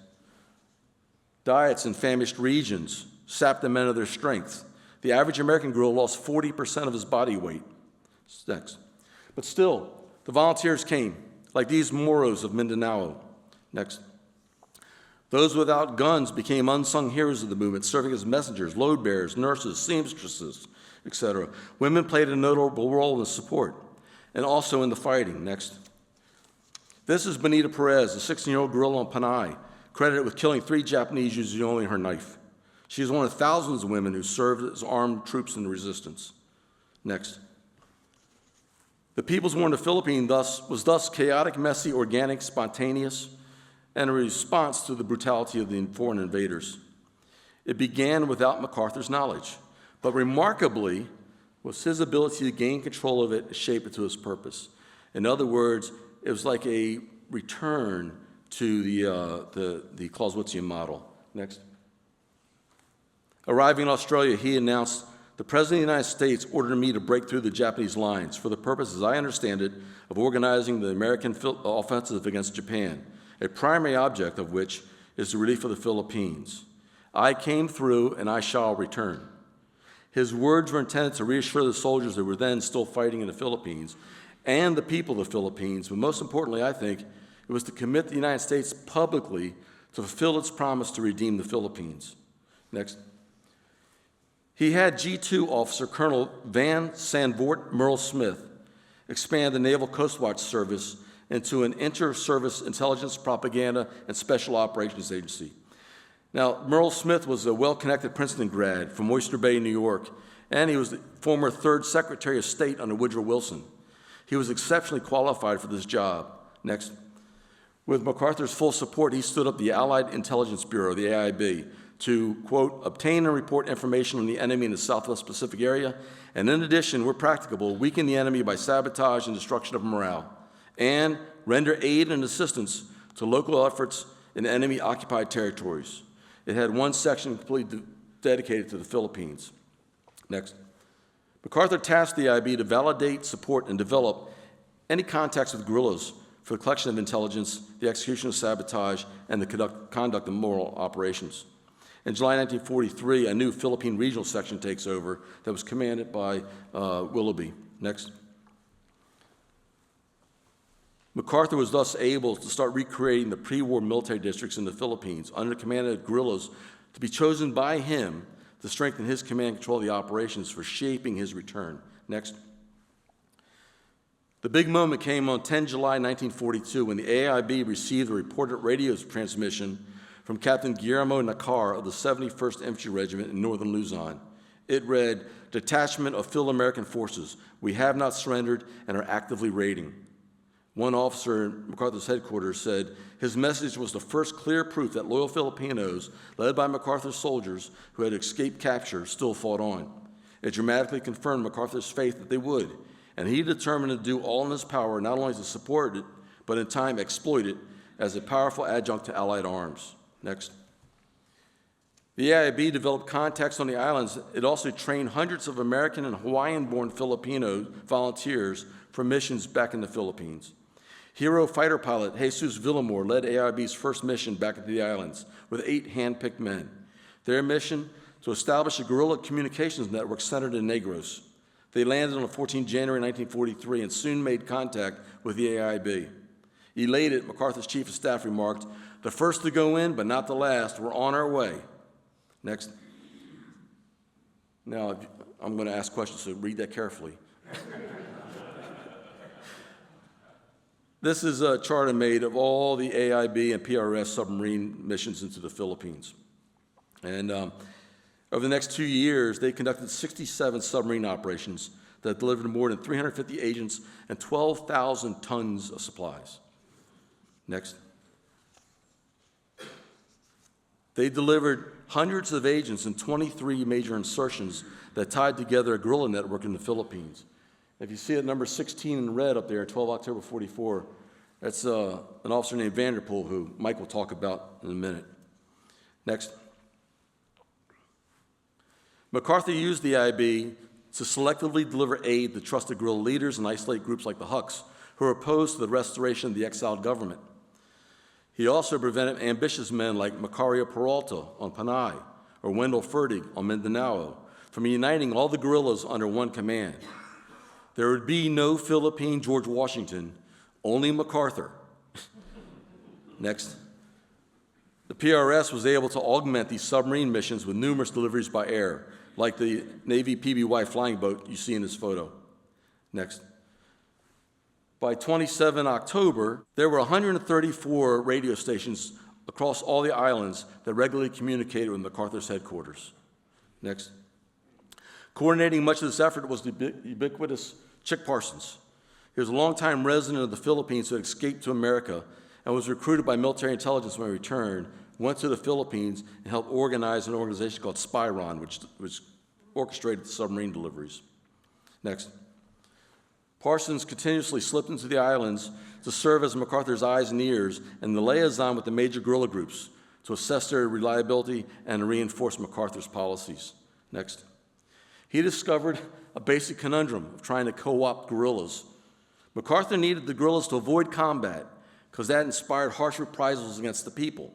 Diets in famished regions sapped the men of their strength. The average American guerrilla lost 40% of his body weight. Next. But still, the volunteers came, like these Moros of Mindanao. Next. Those without guns became unsung heroes of the movement, serving as messengers, load bearers, nurses, seamstresses, etc. Women played a notable role in the support and also in the fighting. Next. This is Benita Perez, a 16-year-old guerrilla on Panay, credited with killing 3 Japanese using only her knife. She is one of thousands of women who served as armed troops in the resistance. Next. The People's War in the Philippines was thus chaotic, messy, organic, spontaneous, and a response to the brutality of the foreign invaders. It began without MacArthur's knowledge, but remarkably was his ability to gain control of it and shape it to his purpose. In other words, it was like a return to the Clausewitzian model. Next. Arriving in Australia, he announced, "The President of the United States ordered me to break through the Japanese lines for the purpose, as I understand it, of organizing the American offensive against Japan, a primary object of which is the relief of the Philippines. I came through and I shall return." His words were intended to reassure the soldiers that were then still fighting in the Philippines and the people of the Philippines, but most importantly, I think, it was to commit the United States publicly to fulfill its promise to redeem the Philippines. Next. He had G2 officer Colonel Van Sanvoort Merle Smith expand the Naval Coast Watch Service into an inter-service intelligence, propaganda, and special operations agency. Now, Merle Smith was a well-connected Princeton grad from Oyster Bay, New York, and he was the former third Secretary of State under Woodrow Wilson. He was exceptionally qualified for this job. Next. With MacArthur's full support, he stood up the Allied Intelligence Bureau, the AIB, to, quote, "obtain and report information on the enemy in the Southwest Pacific area, and in addition, where practicable, weaken the enemy by sabotage and destruction of morale, and render aid and assistance to local efforts in enemy-occupied territories." It had one section completely dedicated to the Philippines. Next. MacArthur tasked the IB to validate, support, and develop any contacts with guerrillas for the collection of intelligence, the execution of sabotage, and the conduct of moral operations. In July 1943, a new Philippine regional section takes over that was commanded by Willoughby. Next. MacArthur was thus able to start recreating the pre-war military districts in the Philippines under the command of guerrillas to be chosen by him to strengthen his command and control of the operations for shaping his return. Next. The big moment came on 10 July 1942 when the AIB received a reported radio transmission from Captain Guillermo Nakar of the 71st Infantry Regiment in northern Luzon. It read, "Detachment of Phil-American Forces. We have not surrendered and are actively raiding." One officer in MacArthur's headquarters said his message was the first clear proof that loyal Filipinos, led by MacArthur's soldiers who had escaped capture, still fought on. It dramatically confirmed MacArthur's faith that they would, and he determined to do all in his power not only to support it, but in time exploit it as a powerful adjunct to Allied arms. Next. The AIB developed contacts on the islands. It also trained hundreds of American and Hawaiian-born Filipino volunteers for missions back in the Philippines. Hero fighter pilot Jesus Villamor led AIB's first mission back into the islands with 8 hand-picked men. Their mission, to establish a guerrilla communications network centered in Negros. They landed on 14 January 1943 and soon made contact with the AIB. Elated, MacArthur's chief of staff remarked, "The first to go in, but not the last. We're on our way." Next. Now, I'm going to ask questions, so read that carefully. This is a chart I made of all the AIB and PRS submarine missions into the Philippines. And over the next 2 years, they conducted 67 submarine operations that delivered more than 350 agents and 12,000 tons of supplies. Next. They delivered hundreds of agents and 23 major insertions that tied together a guerrilla network in the Philippines. If you see it, number 16 in red up there, 12 October 44, that's an officer named Vanderpool, who Mike will talk about in a minute. Next. MacArthur used the IB to selectively deliver aid to trusted guerrilla leaders and isolate groups like the Hucks, who were opposed to the restoration of the exiled government. He also prevented ambitious men like Macario Peralta on Panay or Wendell Fertig on Mindanao from uniting all the guerrillas under one command. There would be no Philippine George Washington, only MacArthur. Next. The PRS was able to augment these submarine missions with numerous deliveries by air, like the Navy PBY flying boat you see in this photo. Next. By 27 October, there were 134 radio stations across all the islands that regularly communicated with MacArthur's headquarters. Next. Coordinating much of this effort was the ubiquitous Chick Parsons. He was a longtime resident of the Philippines who had escaped to America and was recruited by military intelligence when he returned, went to the Philippines, and helped organize an organization called Spyron, which orchestrated the submarine deliveries. Next. Parsons continuously slipped into the islands to serve as MacArthur's eyes and ears and the liaison with the major guerrilla groups to assess their reliability and reinforce MacArthur's policies. Next. He discovered a basic conundrum of trying to co-opt guerrillas. MacArthur needed the guerrillas to avoid combat because that inspired harsh reprisals against the people.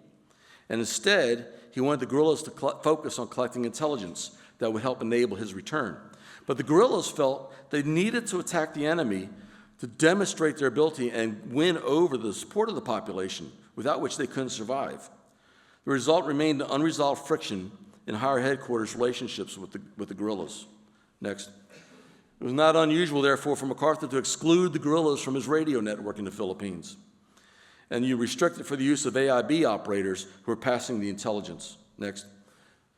And instead, he wanted the guerrillas to focus on collecting intelligence that would help enable his return. But the guerrillas felt they needed to attack the enemy to demonstrate their ability and win over the support of the population, without which they couldn't survive. The result remained the unresolved friction in higher headquarters relationships with the guerrillas. Next. It was not unusual, therefore, for MacArthur to exclude the guerrillas from his radio network in the Philippines. And you restricted for the use of AIB operators who were passing the intelligence. Next.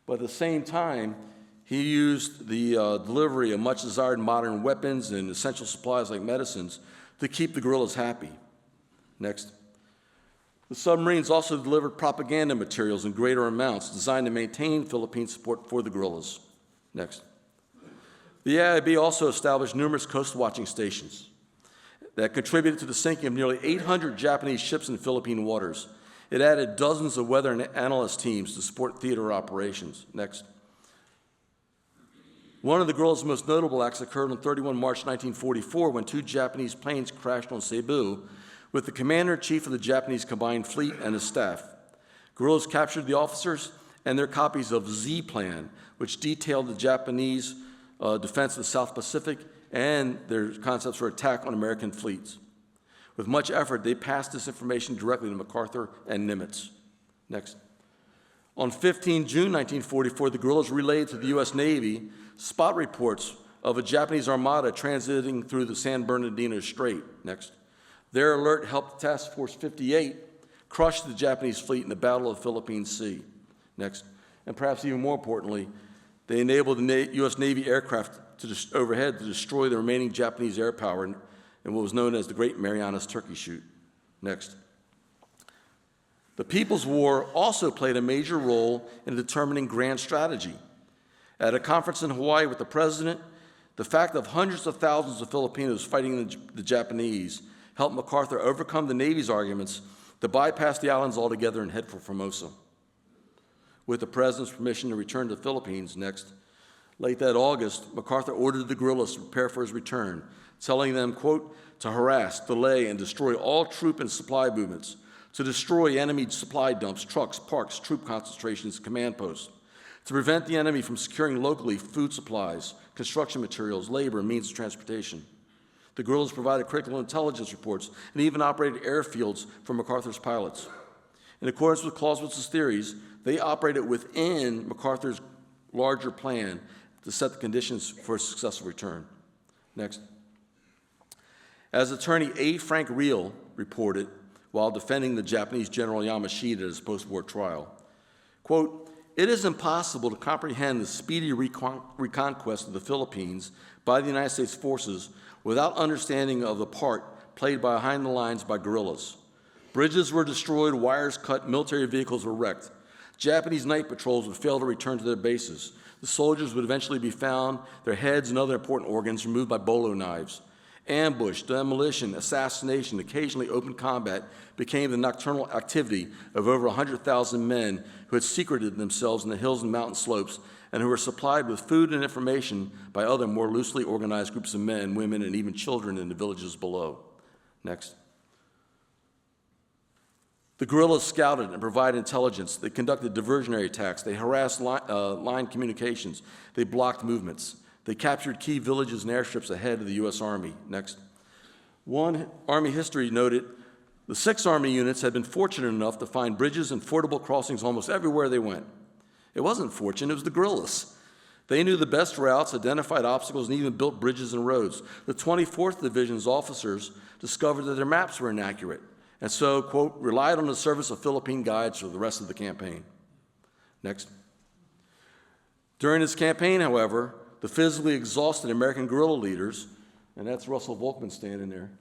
But at the same time, he used the delivery of much desired modern weapons and essential supplies like medicines to keep the guerrillas happy. Next. The submarines also delivered propaganda materials in greater amounts designed to maintain Philippine support for the guerrillas. Next. The AIB also established numerous coast-watching stations that contributed to the sinking of nearly 800 Japanese ships in Philippine waters. It added dozens of weather and analyst teams to support theater operations. Next. One of the guerrillas' most notable acts occurred on 31 March 1944 when 2 Japanese planes crashed on Cebu with the commander-in-chief of the Japanese Combined Fleet and his staff. Guerrillas captured the officers and their copies of Z-Plan, which detailed the Japanese defense of the South Pacific and their concepts for attack on American fleets. With much effort, they passed this information directly to MacArthur and Nimitz. Next. On 15 June 1944, the guerrillas relayed to the U.S. Navy spot reports of a Japanese armada transiting through the San Bernardino Strait. Next. Their alert helped Task Force 58 crush the Japanese fleet in the Battle of the Philippine Sea. Next. And perhaps even more importantly, they enabled the U.S. Navy aircraft overhead to destroy the remaining Japanese air power in what was known as the Great Marianas Turkey Shoot. Next. The People's War also played a major role in determining grand strategy. At a conference in Hawaii with the president, the fact of hundreds of thousands of Filipinos fighting the Japanese helped MacArthur overcome the Navy's arguments to bypass the islands altogether and head for Formosa. With the president's permission to return to the Philippines next, late that August, MacArthur ordered the guerrillas to prepare for his return, telling them, quote, to harass, delay, and destroy all troop and supply movements, to destroy enemy supply dumps, trucks, parks, troop concentrations, command posts, to prevent the enemy from securing locally food supplies, construction materials, labor, and means of transportation. The guerrillas provided critical intelligence reports and even operated airfields for MacArthur's pilots. In accordance with Clausewitz's theories, they operated within MacArthur's larger plan to set the conditions for a successful return. Next. As attorney A. Frank Reel reported while defending the Japanese General Yamashita at his post-war trial, quote, it is impossible to comprehend the speedy reconquest of the Philippines by the United States forces without understanding of the part played behind the lines by guerrillas. Bridges were destroyed, wires cut, military vehicles were wrecked. Japanese night patrols would fail to return to their bases. The soldiers would eventually be found, their heads and other important organs removed by bolo knives. Ambush, demolition, assassination, occasionally open combat became the nocturnal activity of over 100,000 men who had secreted themselves in the hills and mountain slopes and who were supplied with food and information by other more loosely organized groups of men, women, and even children in the villages below. Next. The guerrillas scouted and provided intelligence. They conducted diversionary attacks. They harassed line communications. They blocked movements. They captured key villages and airstrips ahead of the U.S. Army. Next. One Army history noted the 6 Army units had been fortunate enough to find bridges and fordable crossings almost everywhere they went. It wasn't fortune, it was the guerrillas. They knew the best routes, identified obstacles, and even built bridges and roads. The 24th Division's officers discovered that their maps were inaccurate, and so, quote, relied on the service of Philippine guides for the rest of the campaign. Next. During this campaign, however, the physically exhausted American guerrilla leaders, and that's Russell Volkman standing there,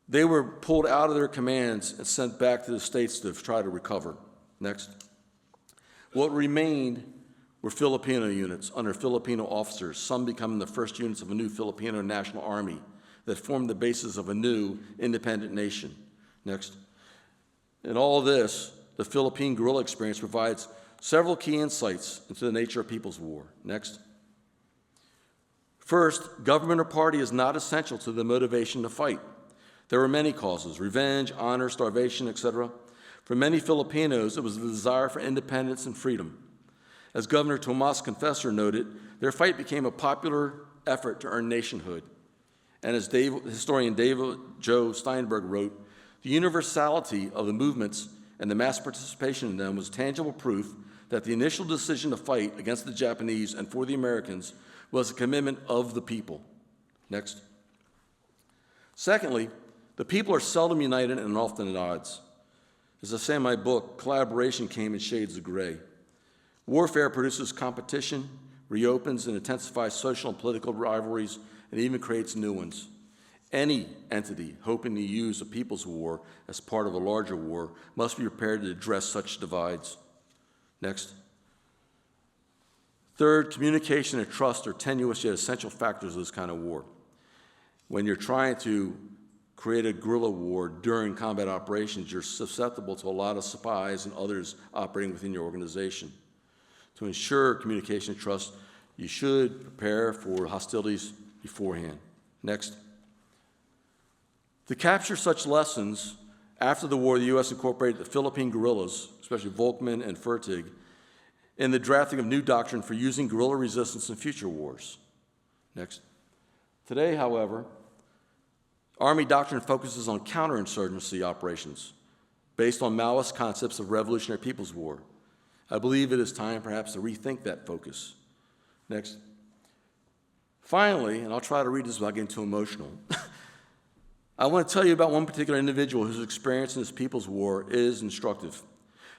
they were pulled out of their commands and sent back to the States to try to recover. Next. What remained were Filipino units under Filipino officers, some becoming the first units of a new Filipino national army that formed the basis of a new independent nation. Next. In all this, the Philippine guerrilla experience provides several key insights into the nature of People's War. Next. First, government or party is not essential to the motivation to fight. There were many causes: revenge, honor, starvation, etc. For many Filipinos, it was the desire for independence and freedom. As Governor Tomas Confessor noted, their fight became a popular effort to earn nationhood. And as historian David Joe Steinberg wrote, the universality of the movements and the mass participation in them was tangible proof that the initial decision to fight against the Japanese and for the Americans was a commitment of the people. Next. Secondly, the people are seldom united and often at odds. As I say in my book, collaboration came in shades of gray. Warfare produces competition, reopens and intensifies social and political rivalries, and even creates new ones. Any entity hoping to use a people's war as part of a larger war must be prepared to address such divides. Next. Third, communication and trust are tenuous yet essential factors of this kind of war. When you're trying to create a guerrilla war during combat operations, you're susceptible to a lot of spies and others operating within your organization. To ensure communication and trust, you should prepare for hostilities beforehand. Next. To capture such lessons, after the war, the U.S. incorporated the Philippine guerrillas, especially Volkmann and Fertig, in the drafting of new doctrine for using guerrilla resistance in future wars. Next. Today, however, Army doctrine focuses on counterinsurgency operations based on Maoist concepts of Revolutionary People's War. I believe it is time perhaps to rethink that focus. Next. Finally, and I'll try to read this without getting too emotional, I want to tell you about one particular individual whose experience in this People's War is instructive.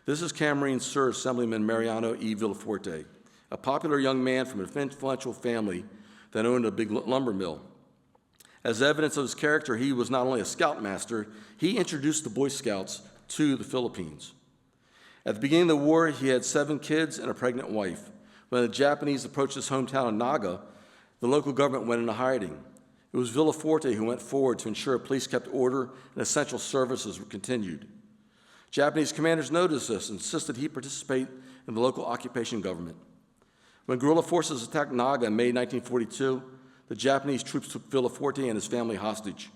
This is Camarine Sur Assemblyman Mariano E. Villaforte, a popular young man from an influential family that owned a big lumber mill. As evidence of his character, he was not only a scoutmaster, he introduced the Boy Scouts to the Philippines. At the beginning of the war, he had 7 kids and a pregnant wife. When the Japanese approached his hometown of Naga, the local government went into hiding. It was Villaforte who went forward to ensure police kept order and essential services were continued. Japanese commanders noticed this and insisted he participate in the local occupation government. When guerrilla forces attacked Naga in May 1942, the Japanese troops took Villaforte and his family hostage.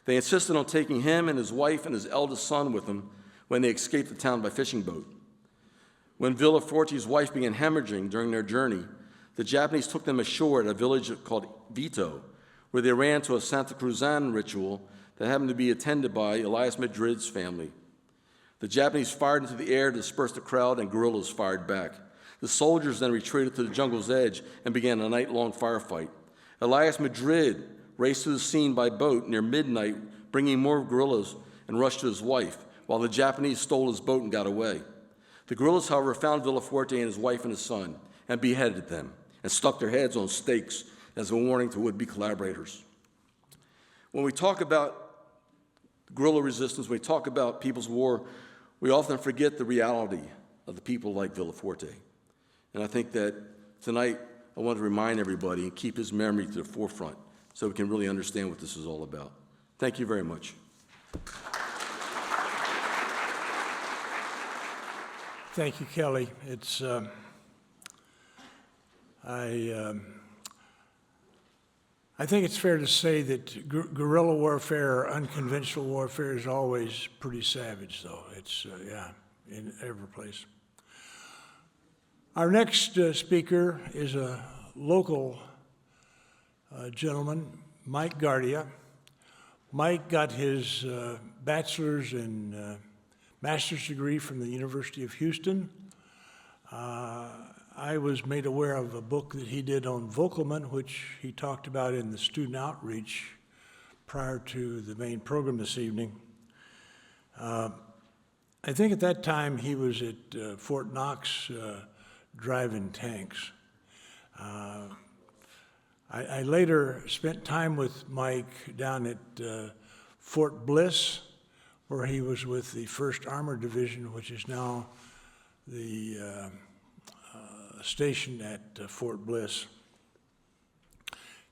They insisted on taking him and his wife and his eldest son with them when they escaped the town by fishing boat. When Villaforte's wife began hemorrhaging during their journey, the Japanese took them ashore at a village called Vito, where they ran to a Santa Cruzan ritual that happened to be attended by Elias Madrid's family. The Japanese fired into the air to disperse the crowd, and guerrillas fired back. The soldiers then retreated to the jungle's edge and began a night-long firefight. Elias Madrid raced to the scene by boat near midnight, bringing more guerrillas, and rushed to his wife, while the Japanese stole his boat and got away. The guerrillas, however, found Villaforte and his wife and his son and beheaded them and stuck their heads on stakes as a warning to would-be collaborators. When we talk about guerrilla resistance, when we talk about People's War, we often forget the reality of the people like Villaforte. And I think that tonight I want to remind everybody and keep his memory to the forefront so we can really understand what this is all about. Thank you very much. Thank you, Kelly. I think it's fair to say that guerrilla warfare or unconventional warfare is always pretty savage, though. It's, in every place. Our next speaker is a local gentleman, Mike Guerilla. Mike got his bachelor's and master's degree from the University of Houston. I was made aware of a book that he did on Volkmann, which he talked about in the student outreach prior to the main program this evening. I think at that time he was at Fort Knox driving tanks. I later spent time with Mike down at Fort Bliss, where he was with the 1st Armored Division, which is now the stationed at Fort Bliss.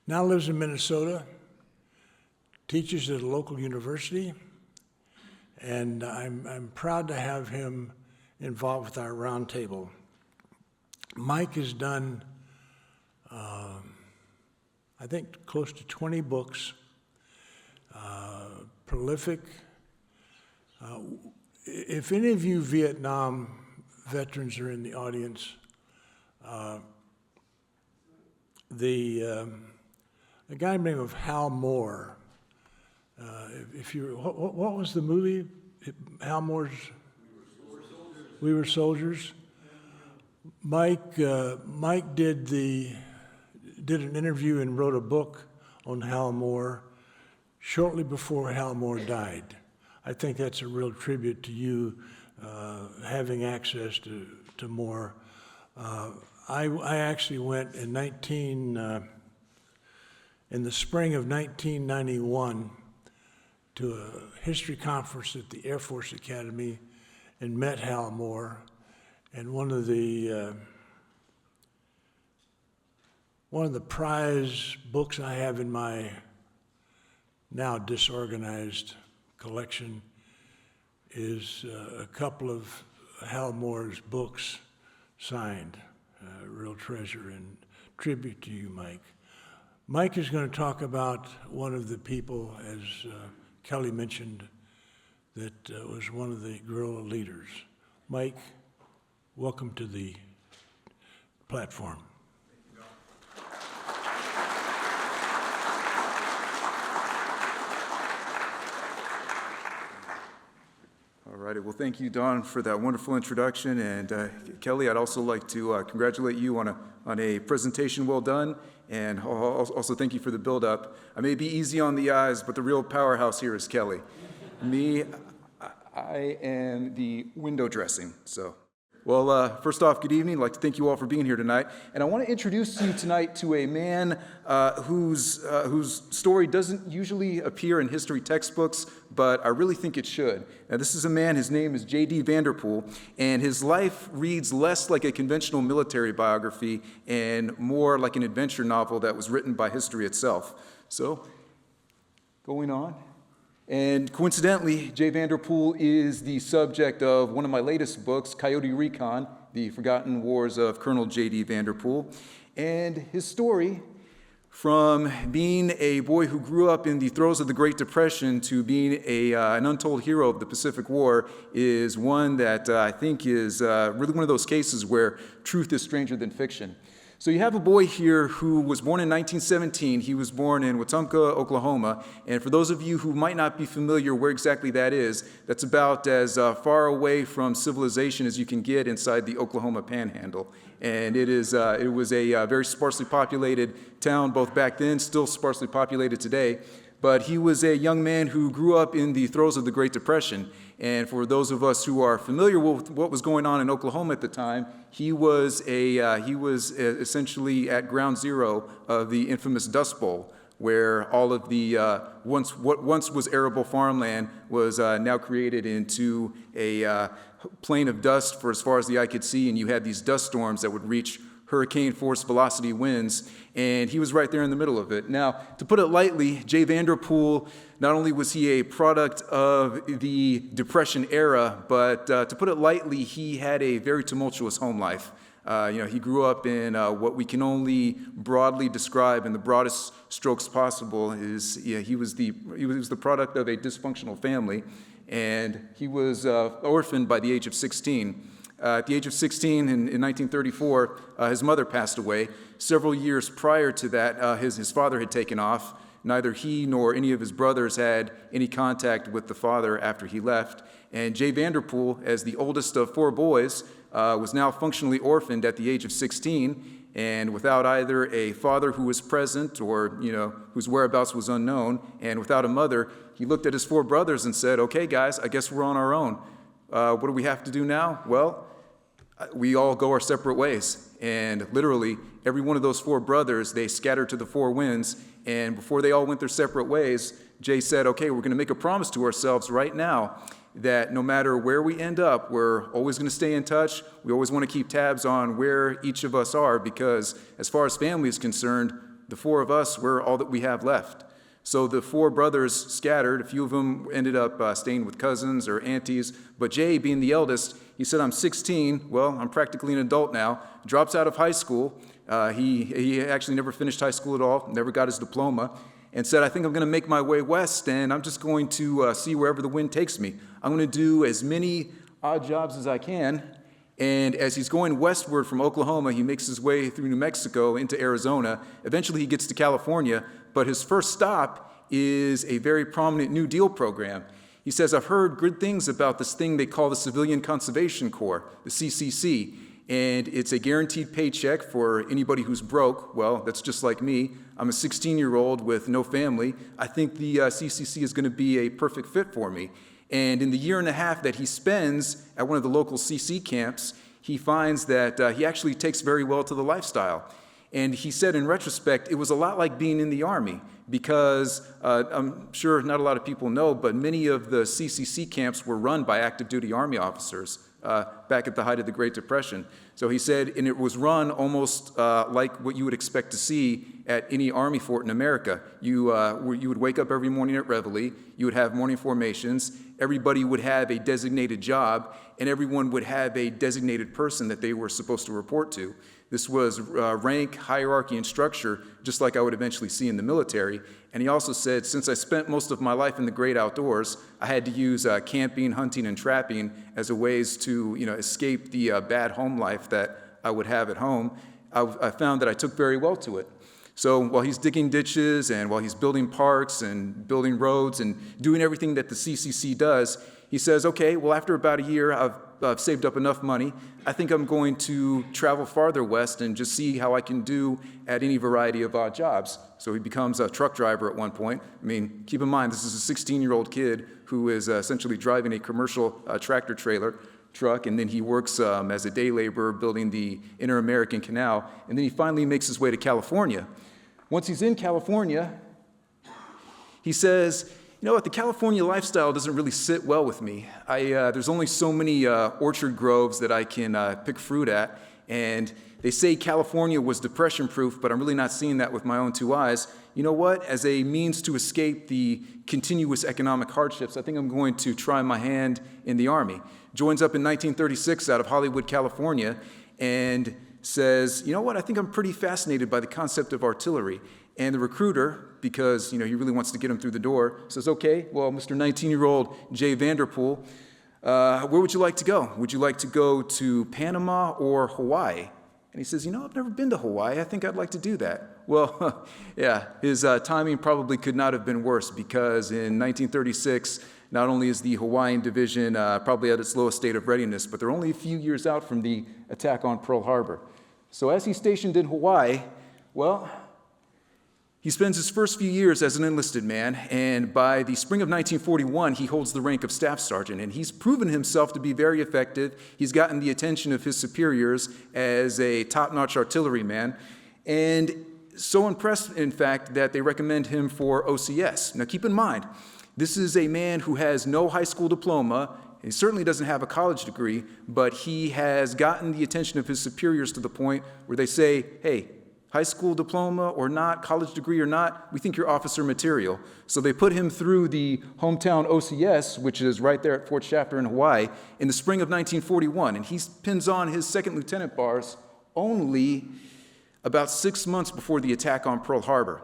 Now lives in Minnesota, teaches at a local university, and I'm proud to have him involved with our roundtable. Mike has done, I think, close to 20 books, prolific. If any of you Vietnam veterans are in the audience, a guy named of Hal Moore. If you, what was the movie? Hal Moore's. We Were Soldiers. Mike did an interview and wrote a book on Hal Moore shortly before Hal Moore died. I think that's a real tribute to you having access to Moore. I actually went in the spring of 1991 to a history conference at the Air Force Academy and met Hal Moore. And one of the prize books I have in my now disorganized collection is a couple of Hal Moore's books signed. Real treasure and tribute to you, Mike. Mike is going to talk about one of the people, as Kelly mentioned, that was one of the guerrilla leaders. Mike, welcome to the platform. All righty. Well, thank you, Don, for that wonderful introduction. And Kelly, I'd also like to congratulate you on a presentation well done. And also thank you for the build-up. I may be easy on the eyes, but the real powerhouse here is Kelly. Me, I am the window dressing, so. Well, first off, good evening. I'd like to thank you all for being here tonight. And I want to introduce you tonight to a man whose story doesn't usually appear in history textbooks, but I really think it should. Now, this is a man, his name is J.D. Vanderpool, and his life reads less like a conventional military biography and more like an adventure novel that was written by history itself. So, going on. And coincidentally, Jay Vanderpool is the subject of one of my latest books, Coyote Recon, The Forgotten Wars of Colonel J.D. Vanderpool. And his story, from being a boy who grew up in the throes of the Great Depression to being an untold hero of the Pacific War, is one that I think is really one of those cases where truth is stranger than fiction. So you have a boy here who was born in 1917. He was born in Wetumpka, Oklahoma. And for those of you who might not be familiar where exactly that is, that's about as far away from civilization as you can get inside the Oklahoma Panhandle. And it was a very sparsely populated town, both back then, still sparsely populated today. But he was a young man who grew up in the throes of the Great Depression. And for those of us who are familiar with what was going on in Oklahoma at the time, he was essentially at ground zero of the infamous Dust Bowl, where all of the what once was arable farmland was now created into a plain of dust for as far as the eye could see, and you had these dust storms that would reach hurricane force velocity winds, and he was right there in the middle of it. Now, to put it lightly, Jay Vanderpool, not only was he a product of the Depression era, but to put it lightly, he had a very tumultuous home life. He grew up in what we can only broadly describe in the broadest strokes possible. He was the product of a dysfunctional family, and he was orphaned by the age of 16. At the age of 16 in 1934, his mother passed away. Several years prior to that, his father had taken off. Neither he nor any of his brothers had any contact with the father after he left. And Jay Vanderpool, as the oldest of four boys, was now functionally orphaned at the age of 16, and without either a father who was present or whose whereabouts was unknown, and without a mother, he looked at his four brothers and said, "Okay, guys, I guess we're on our own. What do we have to do now? Well, we all go our separate ways." And literally, every one of those four brothers, they scattered to the four winds. And before they all went their separate ways, Jay said, "Okay, we're going to make a promise to ourselves right now that no matter where we end up, we're always going to stay in touch. We always want to keep tabs on where each of us are, because as far as family is concerned, the four of us, we're all that we have left. So the four brothers scattered. A few of them ended up staying with cousins or aunties, but Jay, being the eldest, he said, I'm 16, well, I'm practically an adult now, drops out of high school. He actually never finished high school at all, never got his diploma, and said, I think I'm going to make my way west, and I'm just going to see wherever the wind takes me. I'm going to do as many odd jobs as I can. And as he's going westward from Oklahoma, he makes his way through New Mexico into Arizona. Eventually, he gets to California, but his first stop is a very prominent New Deal program. He says, I've heard good things about this thing they call the Civilian Conservation Corps, the CCC, and it's a guaranteed paycheck for anybody who's broke. Well, that's just like me. I'm a 16-year-old with no family. I think the CCC is going to be a perfect fit for me. And in the year and a half that he spends at one of the local CC camps, he finds that he actually takes very well to the lifestyle. And he said in retrospect, it was a lot like being in the Army, because I'm sure not a lot of people know, but many of the CCC camps were run by active duty Army officers back at the height of the Great Depression. So he said, and it was run almost like what you would expect to see at any Army fort in America. You would wake up every morning at Reveille, you would have morning formations, everybody would have a designated job, and everyone would have a designated person that they were supposed to report to. This was rank, hierarchy, and structure, just like I would eventually see in the military. And he also said, since I spent most of my life in the great outdoors, I had to use camping, hunting, and trapping as a ways to escape the bad home life that I would have at home. I found that I took very well to it. So while he's digging ditches and while he's building parks and building roads and doing everything that the CCC does, he says, okay, well, after about a year, I've saved up enough money. I think I'm going to travel farther west and just see how I can do at any variety of odd jobs. So he becomes a truck driver at one point. I mean, keep in mind, this is a 16-year-old kid who is essentially driving a commercial tractor trailer truck, and then he works as a day laborer building the Inter-American Canal, and then he finally makes his way to California. Once he's in California, he says, you know what, the California lifestyle doesn't really sit well with me. There's only so many orchard groves that I can pick fruit at, and they say California was depression-proof, but I'm really not seeing that with my own two eyes. You know what, as a means to escape the continuous economic hardships, I think I'm going to try my hand in the Army. Joins up in 1936 out of Hollywood, California, and says, you know what, I think I'm pretty fascinated by the concept of artillery. And the recruiter, because he really wants to get him through the door, says, okay, well, Mr. 19-year-old Jay Vanderpool, where would you like to go? Would you like to go to Panama or Hawaii? And he says, I've never been to Hawaii. I think I'd like to do that. Well, yeah, his timing probably could not have been worse, because in 1936, not only is the Hawaiian division probably at its lowest state of readiness, but they're only a few years out from the attack on Pearl Harbor. So as he's stationed in Hawaii, well, he spends his first few years as an enlisted man, and by the spring of 1941, he holds the rank of staff sergeant, and he's proven himself to be very effective. He's gotten the attention of his superiors as a top-notch artilleryman, and so impressed, in fact, that they recommend him for OCS. Now, keep in mind, this is a man who has no high school diploma. He certainly doesn't have a college degree, but he has gotten the attention of his superiors to the point where they say, hey, high school diploma or not, college degree or not, we think you're officer material. So they put him through the hometown OCS, which is right there at Fort Shafter in Hawaii, in the spring of 1941. And he pins on his second lieutenant bars only about 6 months before the attack on Pearl Harbor.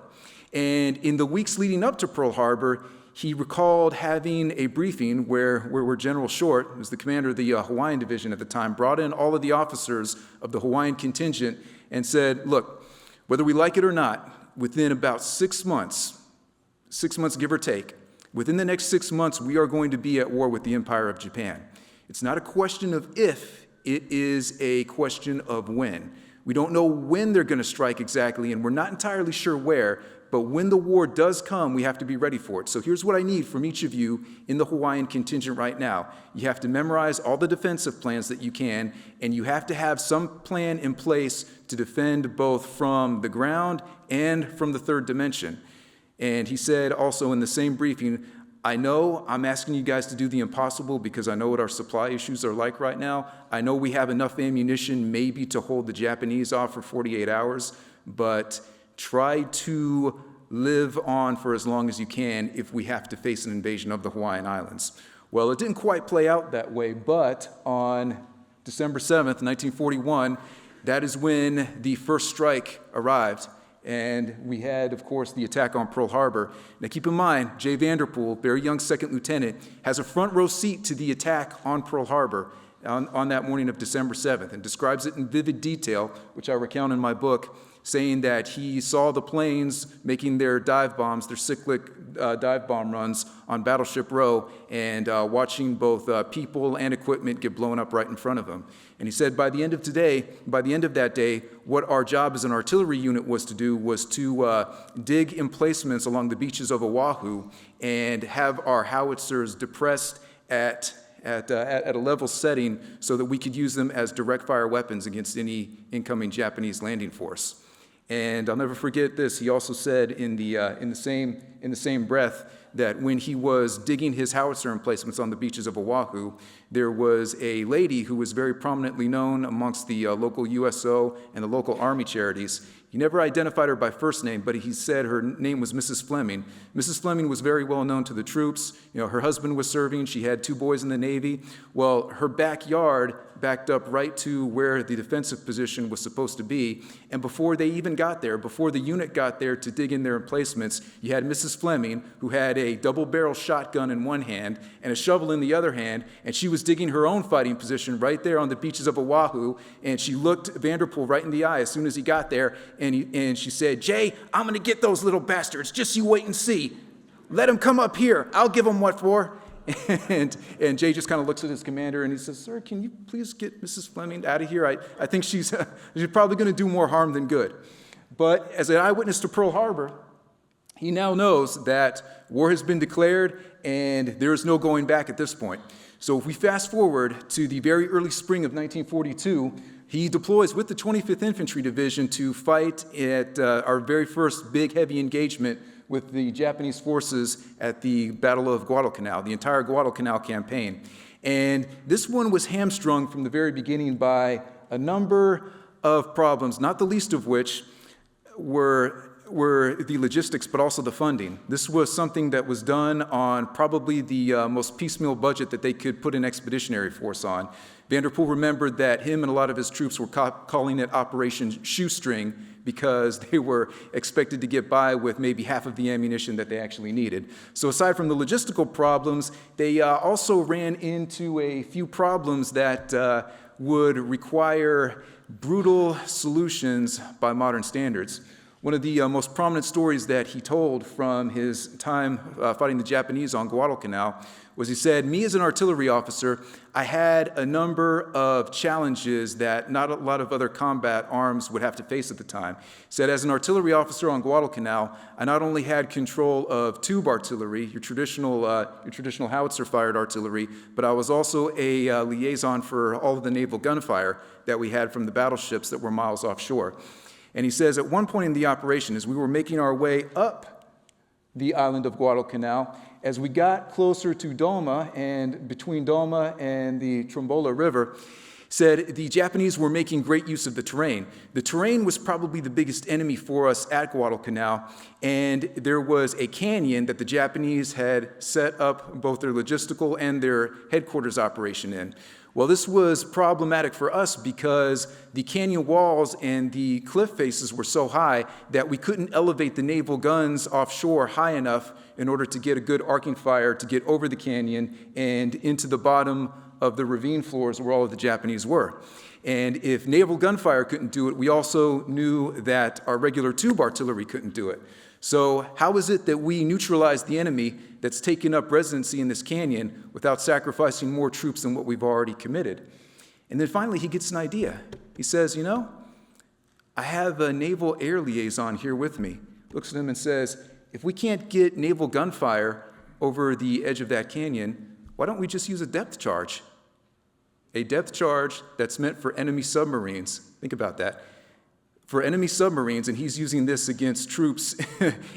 And in the weeks leading up to Pearl Harbor, he recalled having a briefing where General Short, who was the commander of the Hawaiian division at the time, brought in all of the officers of the Hawaiian contingent and said, look, whether we like it or not, within about 6 months give or take, within the next 6 months, we are going to be at war with the Empire of Japan. It's not a question of if, it is a question of when. We don't know when they're going to strike exactly, and we're not entirely sure where, but when the war does come, we have to be ready for it. So here's what I need from each of you in the Hawaiian contingent right now. You have to memorize all the defensive plans that you can, and you have to have some plan in place to defend both from the ground and from the third dimension. And he said also in the same briefing, I know I'm asking you guys to do the impossible because I know what our supply issues are like right now. I know we have enough ammunition maybe to hold the Japanese off for 48 hours, but try to live on for as long as you can if we have to face an invasion of the Hawaiian Islands. Well, it didn't quite play out that way, but on December 7th, 1941, that is when the first strike arrived. And we had, of course, the attack on Pearl Harbor. Now keep in mind, Jay Vanderpool, very young second lieutenant, has a front row seat to the attack on Pearl Harbor on that morning of December 7th and describes it in vivid detail, which I recount in my book, saying that he saw the planes making their dive bombs, their cyclic dive bomb runs on Battleship Row, and watching both people and equipment get blown up right in front of him. And he said by the end of that day, what our job as an artillery unit was to do was to dig emplacements along the beaches of Oahu and have our howitzers depressed at a level setting so that we could use them as direct fire weapons against any incoming Japanese landing force. And I'll never forget this. He also said in the same breath that when he was digging his howitzer emplacements on the beaches of Oahu, there was a lady who was very prominently known amongst the local USO and the local Army charities. He never identified her by first name, but he said her name was Mrs. Fleming. Mrs. Fleming was very well known to the troops. You know, her husband was serving. She had 2 boys in the Navy. Well, her backyard backed up right to where the defensive position was supposed to be. And before they even got there, before the unit got there to dig in their emplacements, you had Mrs. Fleming, who had a double-barrel shotgun in one hand and a shovel in the other hand, and she was digging her own fighting position right there on the beaches of Oahu, and she looked Vanderpool right in the eye as soon as he got there, and she said, "Jay, I'm going to get those little bastards. Just you wait and see. Let them come up here. I'll give them what for." And Jay just kind of looks at his commander and he says, "Sir, can you please get Mrs. Fleming out of here? I think she's probably going to do more harm than good." But as an eyewitness to Pearl Harbor, he now knows that war has been declared and there is no going back at this point. So if we fast forward to the very early spring of 1942, he deploys with the 25th Infantry Division to fight at our very first big heavy engagement with the Japanese forces at the Battle of Guadalcanal, the entire Guadalcanal campaign. And this one was hamstrung from the very beginning by a number of problems, not the least of which were the logistics, but also the funding. This was something that was done on probably the most piecemeal budget that they could put an expeditionary force on. Vanderpool remembered that him and a lot of his troops were calling it Operation Shoestring because they were expected to get by with maybe half of the ammunition that they actually needed. So aside from the logistical problems, they also ran into a few problems that would require brutal solutions by modern standards. One of the most prominent stories that he told from his time fighting the Japanese on Guadalcanal was he said, "Me as an artillery officer, I had a number of challenges that not a lot of other combat arms would have to face at the time." He said, "As an artillery officer on Guadalcanal, I not only had control of tube artillery, your traditional howitzer-fired artillery, but I was also a liaison for all of the naval gunfire that we had from the battleships that were miles offshore." And he says, at one point in the operation, as we were making our way up the island of Guadalcanal, as we got closer to Doma and between Doma and the Trombola River, said the Japanese were making great use of the terrain. The terrain was probably the biggest enemy for us at Guadalcanal, and there was a canyon that the Japanese had set up both their logistical and their headquarters operation in. Well, this was problematic for us because the canyon walls and the cliff faces were so high that we couldn't elevate the naval guns offshore high enough in order to get a good arcing fire to get over the canyon and into the bottom of the ravine floors where all of the Japanese were. And if naval gunfire couldn't do it, we also knew that our regular tube artillery couldn't do it. So how is it that we neutralize the enemy that's taken up residency in this canyon without sacrificing more troops than what we've already committed? And then finally he gets an idea. He says, "You know, I have a naval air liaison here with me." Looks at him and says, "If we can't get naval gunfire over the edge of that canyon, why don't we just use a depth charge? A depth charge that's meant for enemy submarines." Think about that. for enemy submarines, and he's using this against troops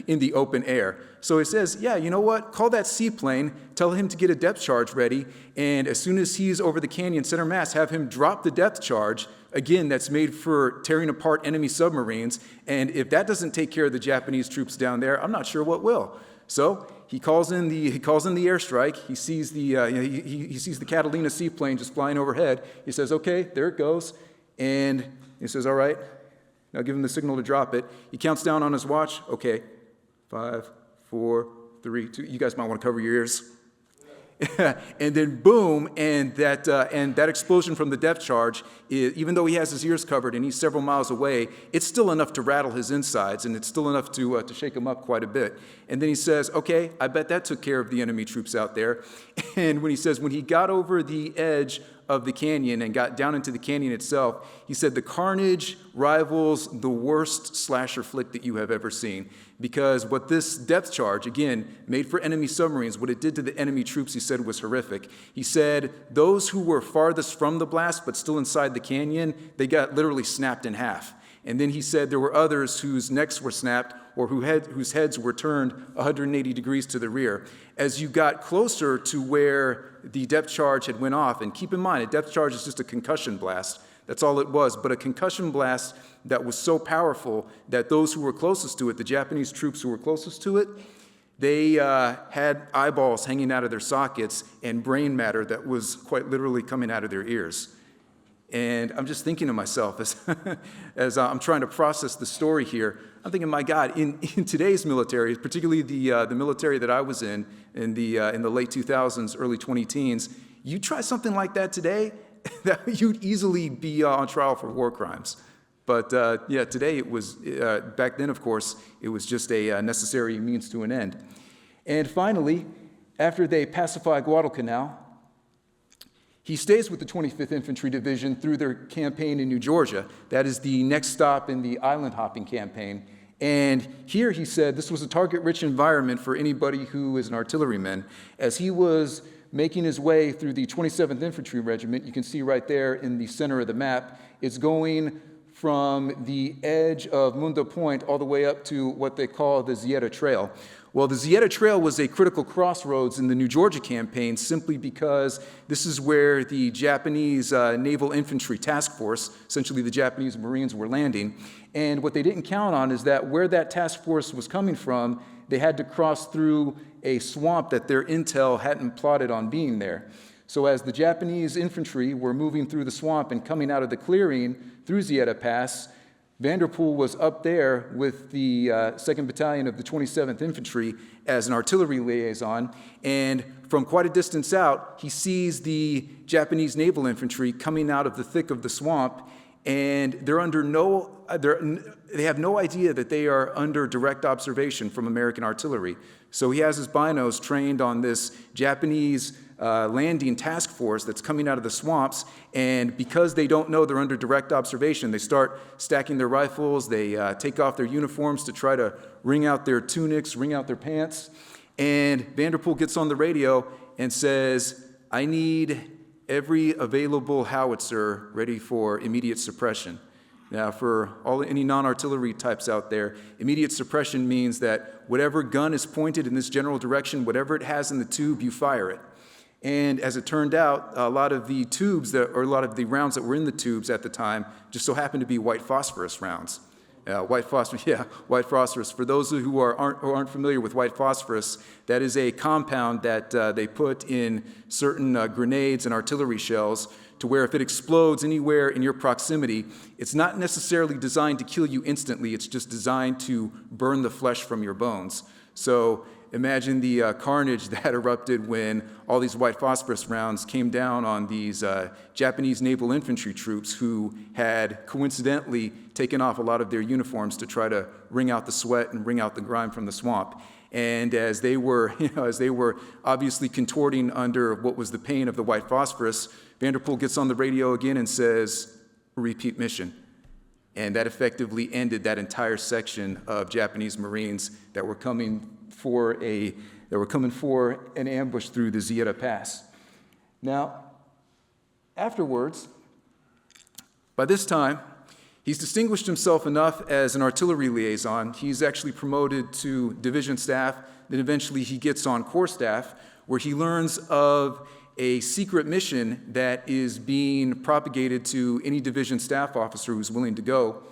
in the open air. So he says, yeah, you know what? Call that seaplane, tell him to get a depth charge ready, and as soon as he's over the canyon center mass, have him drop the depth charge, again, that's made for tearing apart enemy submarines, and if that doesn't take care of the Japanese troops down there, I'm not sure what will. So he calls in the airstrike. He sees he sees the Catalina seaplane just flying overhead. He says, okay, there it goes, and he says, all right. Now give him the signal to drop it. He counts down on his watch. Okay, 5, 4, 3, 2. You guys might want to cover your ears. And then boom, and that explosion from the depth charge, even though he has his ears covered and he's several miles away, it's still enough to rattle his insides, and it's still enough to shake him up quite a bit. And then he says, okay, I bet that took care of the enemy troops out there. And when he got over the edge of the canyon and got down into the canyon itself, he said the carnage rivals the worst slasher flick that you have ever seen. Because what this depth charge, again, made for enemy submarines, what it did to the enemy troops, he said, was horrific. He said those who were farthest from the blast but still inside the canyon, they got literally snapped in half. And then he said there were others whose necks were snapped or whose heads were turned 180 degrees to the rear. As you got closer to where the depth charge had went off, and keep in mind, a depth charge is just a concussion blast. That's all it was, but a concussion blast that was so powerful that those who were closest to it, the Japanese troops who were closest to it, they had eyeballs hanging out of their sockets and brain matter that was quite literally coming out of their ears. And I'm just thinking to myself as I'm trying to process the story here, I'm thinking, my God, in today's military, particularly the military that I was in the late 2000s, early 20-teens, you try something like that today, that you'd easily be on trial for war crimes. But today it was, back then, of course, it was just a necessary means to an end. And finally, after they pacify Guadalcanal, he stays with the 25th Infantry Division through their campaign in New Georgia. That is the next stop in the island hopping campaign. And here he said this was a target-rich environment for anybody who is an artilleryman. As he was making his way through the 27th Infantry Regiment, you can see right there in the center of the map, it's going from the edge of Mundo Point all the way up to what they call the Zieta Trail. Well, the Zieta Trail was a critical crossroads in the New Georgia campaign simply because this is where the Japanese Naval Infantry Task Force, essentially the Japanese Marines, were landing. And what they didn't count on is that where that task force was coming from, they had to cross through a swamp that their intel hadn't plotted on being there. So as the Japanese infantry were moving through the swamp and coming out of the clearing through Zieta Pass, Vanderpool was up there with the 2nd Battalion of the 27th Infantry as an artillery liaison, and from quite a distance out, he sees the Japanese naval infantry coming out of the thick of the swamp, and they have no idea that they are under direct observation from American artillery. So he has his binos trained on this Japanese landing task force that's coming out of the swamps, and because they don't know they're under direct observation, they start stacking their rifles, they take off their uniforms to try to wring out their tunics, wring out their pants, and Vanderpool gets on the radio and says, I need every available howitzer ready for immediate suppression. Now, for any non-artillery types out there, immediate suppression means that whatever gun is pointed in this general direction, whatever it has in the tube, you fire it. And as it turned out, a lot of the rounds that were in the tubes at the time just so happened to be white phosphorus rounds. White phosphorus. For those who aren't familiar with white phosphorus, that is a compound that they put in certain grenades and artillery shells to where if it explodes anywhere in your proximity, it's not necessarily designed to kill you instantly, it's just designed to burn the flesh from your bones. So imagine the carnage that erupted when all these white phosphorus rounds came down on these Japanese naval infantry troops who had coincidentally taken off a lot of their uniforms to try to wring out the sweat and wring out the grime from the swamp. And as they were obviously contorting under what was the pain of the white phosphorus, Vanderpool gets on the radio again and says, repeat mission. And that effectively ended that entire section of Japanese Marines that were coming for an ambush through the Zieta Pass. Now, afterwards, by this time, He's distinguished himself enough as an artillery liaison. He's actually promoted to division staff, then eventually he gets on corps staff, where he learns of a secret mission that is being propagated to any division staff officer who's willing to go,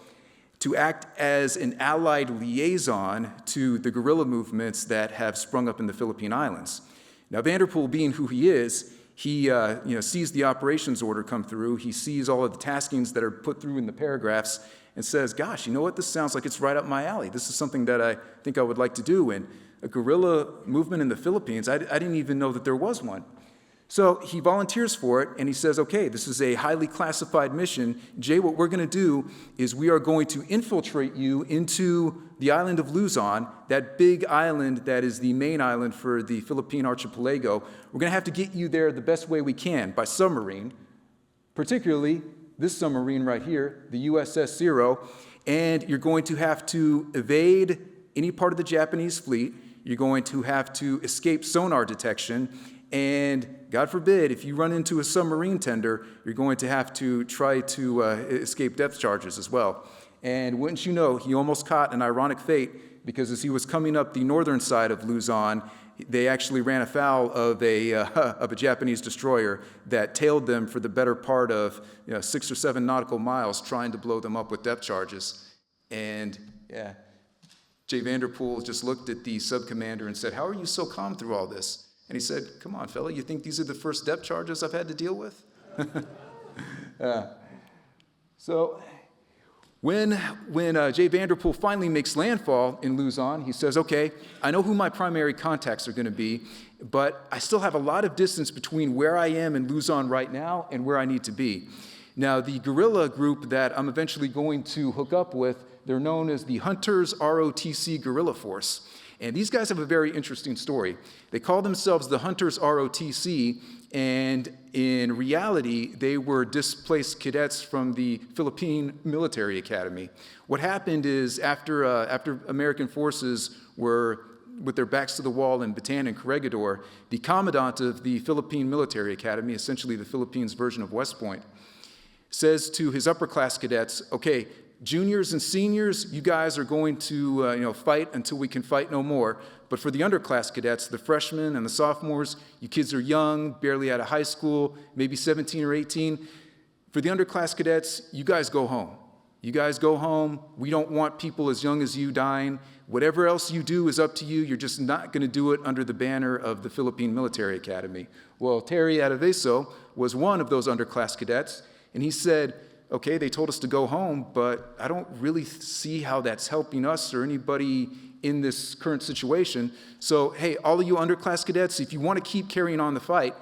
to act as an allied liaison to the guerrilla movements that have sprung up in the Philippine Islands. Now, Vanderpool, being who he is, he sees the operations order come through. He sees all of the taskings that are put through in the paragraphs and says, gosh, you know what? This sounds like it's right up my alley. This is something that I think I would like to do. And a guerrilla movement in the Philippines, I didn't even know that there was one. So he volunteers for it, and he says, okay, this is a highly classified mission. Jay, what we're going to do is we are going to infiltrate you into the island of Luzon, that big island that is the main island for the Philippine archipelago. We're going to have to get you there the best way we can, by submarine, particularly this submarine right here, the USS Zero, and you're going to have to evade any part of the Japanese fleet. You're going to have to escape sonar detection, and God forbid, if you run into a submarine tender, you're going to have to try to escape depth charges as well. And wouldn't you know, he almost caught an ironic fate, because as he was coming up the northern side of Luzon, they actually ran afoul of a Japanese destroyer that tailed them for the better part of 6 or 7 nautical miles, trying to blow them up with depth charges. And Jay Vanderpool just looked at the sub-commander and said, "How are you so calm through all this?" And he said, "Come on, fella, you think these are the first depth charges I've had to deal with?" So when Jay Vanderpool finally makes landfall in Luzon, he says, okay, I know who my primary contacts are going to be, but I still have a lot of distance between where I am in Luzon right now and where I need to be. Now, the guerrilla group that I'm eventually going to hook up with, they're known as the Hunters ROTC Guerrilla Force. And these guys have a very interesting story. They call themselves the Hunters ROTC, and in reality, they were displaced cadets from the Philippine Military Academy. What happened is after American forces were with their backs to the wall in Bataan and Corregidor, the commandant of the Philippine Military Academy, essentially the Philippines version of West Point, says to his upper class cadets, okay, juniors and seniors, you guys are going to fight until we can fight no more. But for the underclass cadets, the freshmen and the sophomores, you kids are young, barely out of high school, maybe 17 or 18. For the underclass cadets, you guys go home. You guys go home. We don't want people as young as you dying. Whatever else you do is up to you. You're just not going to do it under the banner of the Philippine Military Academy. Well, Terry Ataveso was one of those underclass cadets, and he said, okay, they told us to go home, but I don't really see how that's helping us or anybody in this current situation. So, hey, all of you underclass cadets, if you want to keep carrying on the fight,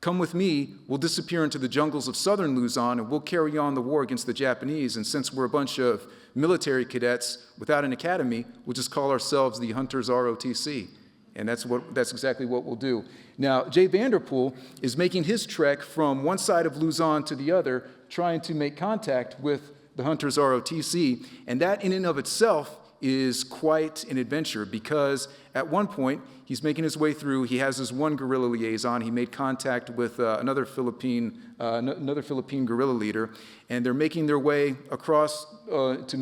come with me. We'll disappear into the jungles of southern Luzon, and we'll carry on the war against the Japanese. And since we're a bunch of military cadets without an academy, we'll just call ourselves the Hunters ROTC. And that's exactly what we'll do. Now, Jay Vanderpool is making his trek from one side of Luzon to the other, trying to make contact with the Hunters ROTC, and that in and of itself is quite an adventure, because at one point he's making his way through, he has this one guerrilla liaison, he made contact with another Philippine guerrilla leader, and they're making their way across to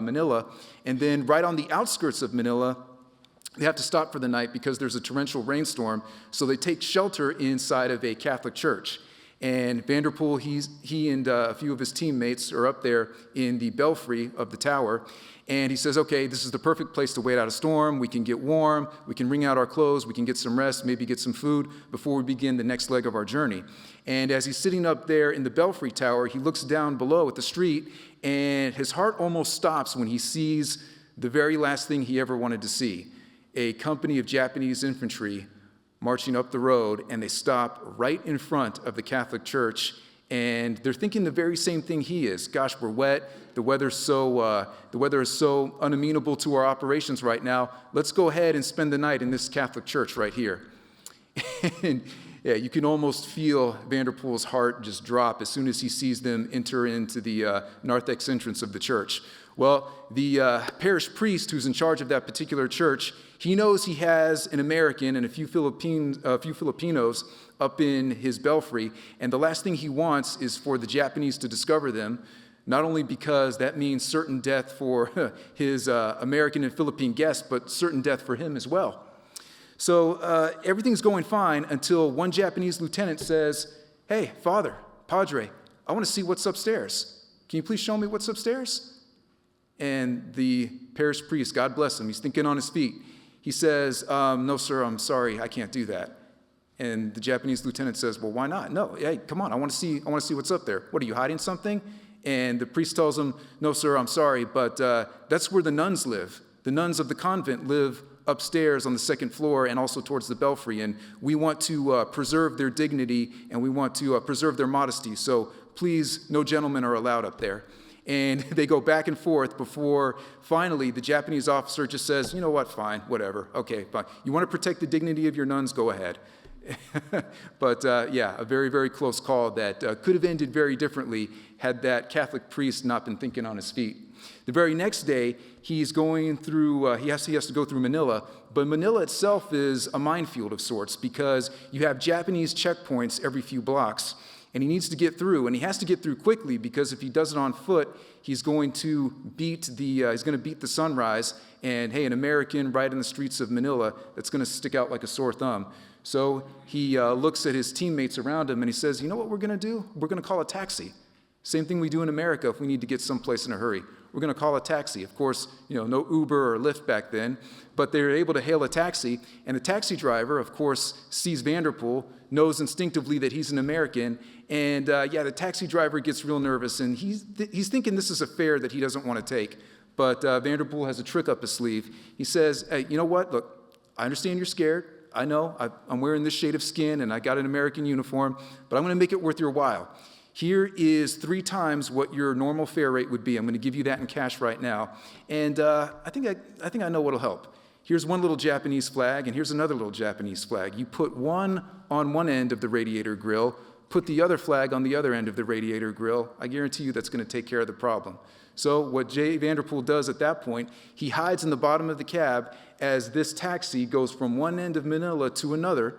Manila, and then right on the outskirts of Manila, they have to stop for the night because there's a torrential rainstorm, so they take shelter inside of a Catholic church. And Vanderpool, he and a few of his teammates are up there in the belfry of the tower, and he says, okay, this is the perfect place to wait out a storm. We can get warm, we can wring out our clothes, we can get some rest, maybe get some food before we begin the next leg of our journey. And as he's sitting up there in the belfry tower, he looks down below at the street, and his heart almost stops when he sees the very last thing he ever wanted to see. A company of Japanese infantry marching up the road, and they stop right in front of the Catholic church, and they're thinking the very same thing he is. Gosh, we're wet. The weather is so unamenable to our operations right now. Let's go ahead and spend the night in this Catholic church right here. And yeah, you can almost feel Vanderpool's heart just drop as soon as he sees them enter into the narthex entrance of the church. Well, the parish priest who's in charge of that particular church, he knows he has an American and a few Filipinos up in his belfry, and the last thing he wants is for the Japanese to discover them, not only because that means certain death for his American and Philippine guests, but certain death for him as well. So everything's going fine until one Japanese lieutenant says, "Hey, Father, Padre, I want to see what's upstairs. Can you please show me what's upstairs?" And the parish priest, God bless him, he's thinking on his feet. He says, "No, sir, I'm sorry, I can't do that." And the Japanese lieutenant says, "Well, why not?" "No, hey, come on, I want to see what's up there." "What, are you hiding something?" And the priest tells him, "No, sir, I'm sorry, but that's where the nuns live. The nuns of the convent live upstairs on the second floor and also towards the belfry, and we want to preserve their dignity and we want to preserve their modesty, so please, no gentlemen are allowed up there." And they go back and forth before finally the Japanese officer just says, "You know what, fine, whatever, okay, fine. You want to protect the dignity of your nuns, go ahead." But yeah, a very, very close call that could have ended very differently had that Catholic priest not been thinking on his feet. The very next day, he's going through, he has to go through Manila, but Manila itself is a minefield of sorts because you have Japanese checkpoints every few blocks, and he needs to get through, and he has to get through quickly because if he does it on foot, he's going to beat the sunrise, and hey, an American right in the streets of Manila, that's going to stick out like a sore thumb. So he looks at his teammates around him and he says, "You know what we're going to do? We're going to call a taxi. Same thing we do in America if we need to get someplace in a hurry. We're going to call a taxi." Of course, no Uber or Lyft back then, but they're able to hail a taxi, and the taxi driver, of course, sees Vanderpool, knows instinctively that he's an American, and the taxi driver gets real nervous, and he's thinking this is a fare that he doesn't want to take, but Vanderpool has a trick up his sleeve. He says, "Hey, you know what? Look, I understand you're scared. I know, I'm wearing this shade of skin, and I got an American uniform, but I'm going to make it worth your while. Here is 3 times what your normal fare rate would be. I'm going to give you that in cash right now. And I think I know what'll help. Here's one little Japanese flag, and here's another little Japanese flag. You put one on one end of the radiator grill, put the other flag on the other end of the radiator grill. I guarantee you that's going to take care of the problem." So what Jay Vanderpool does at that point, he hides in the bottom of the cab as this taxi goes from one end of Manila to another.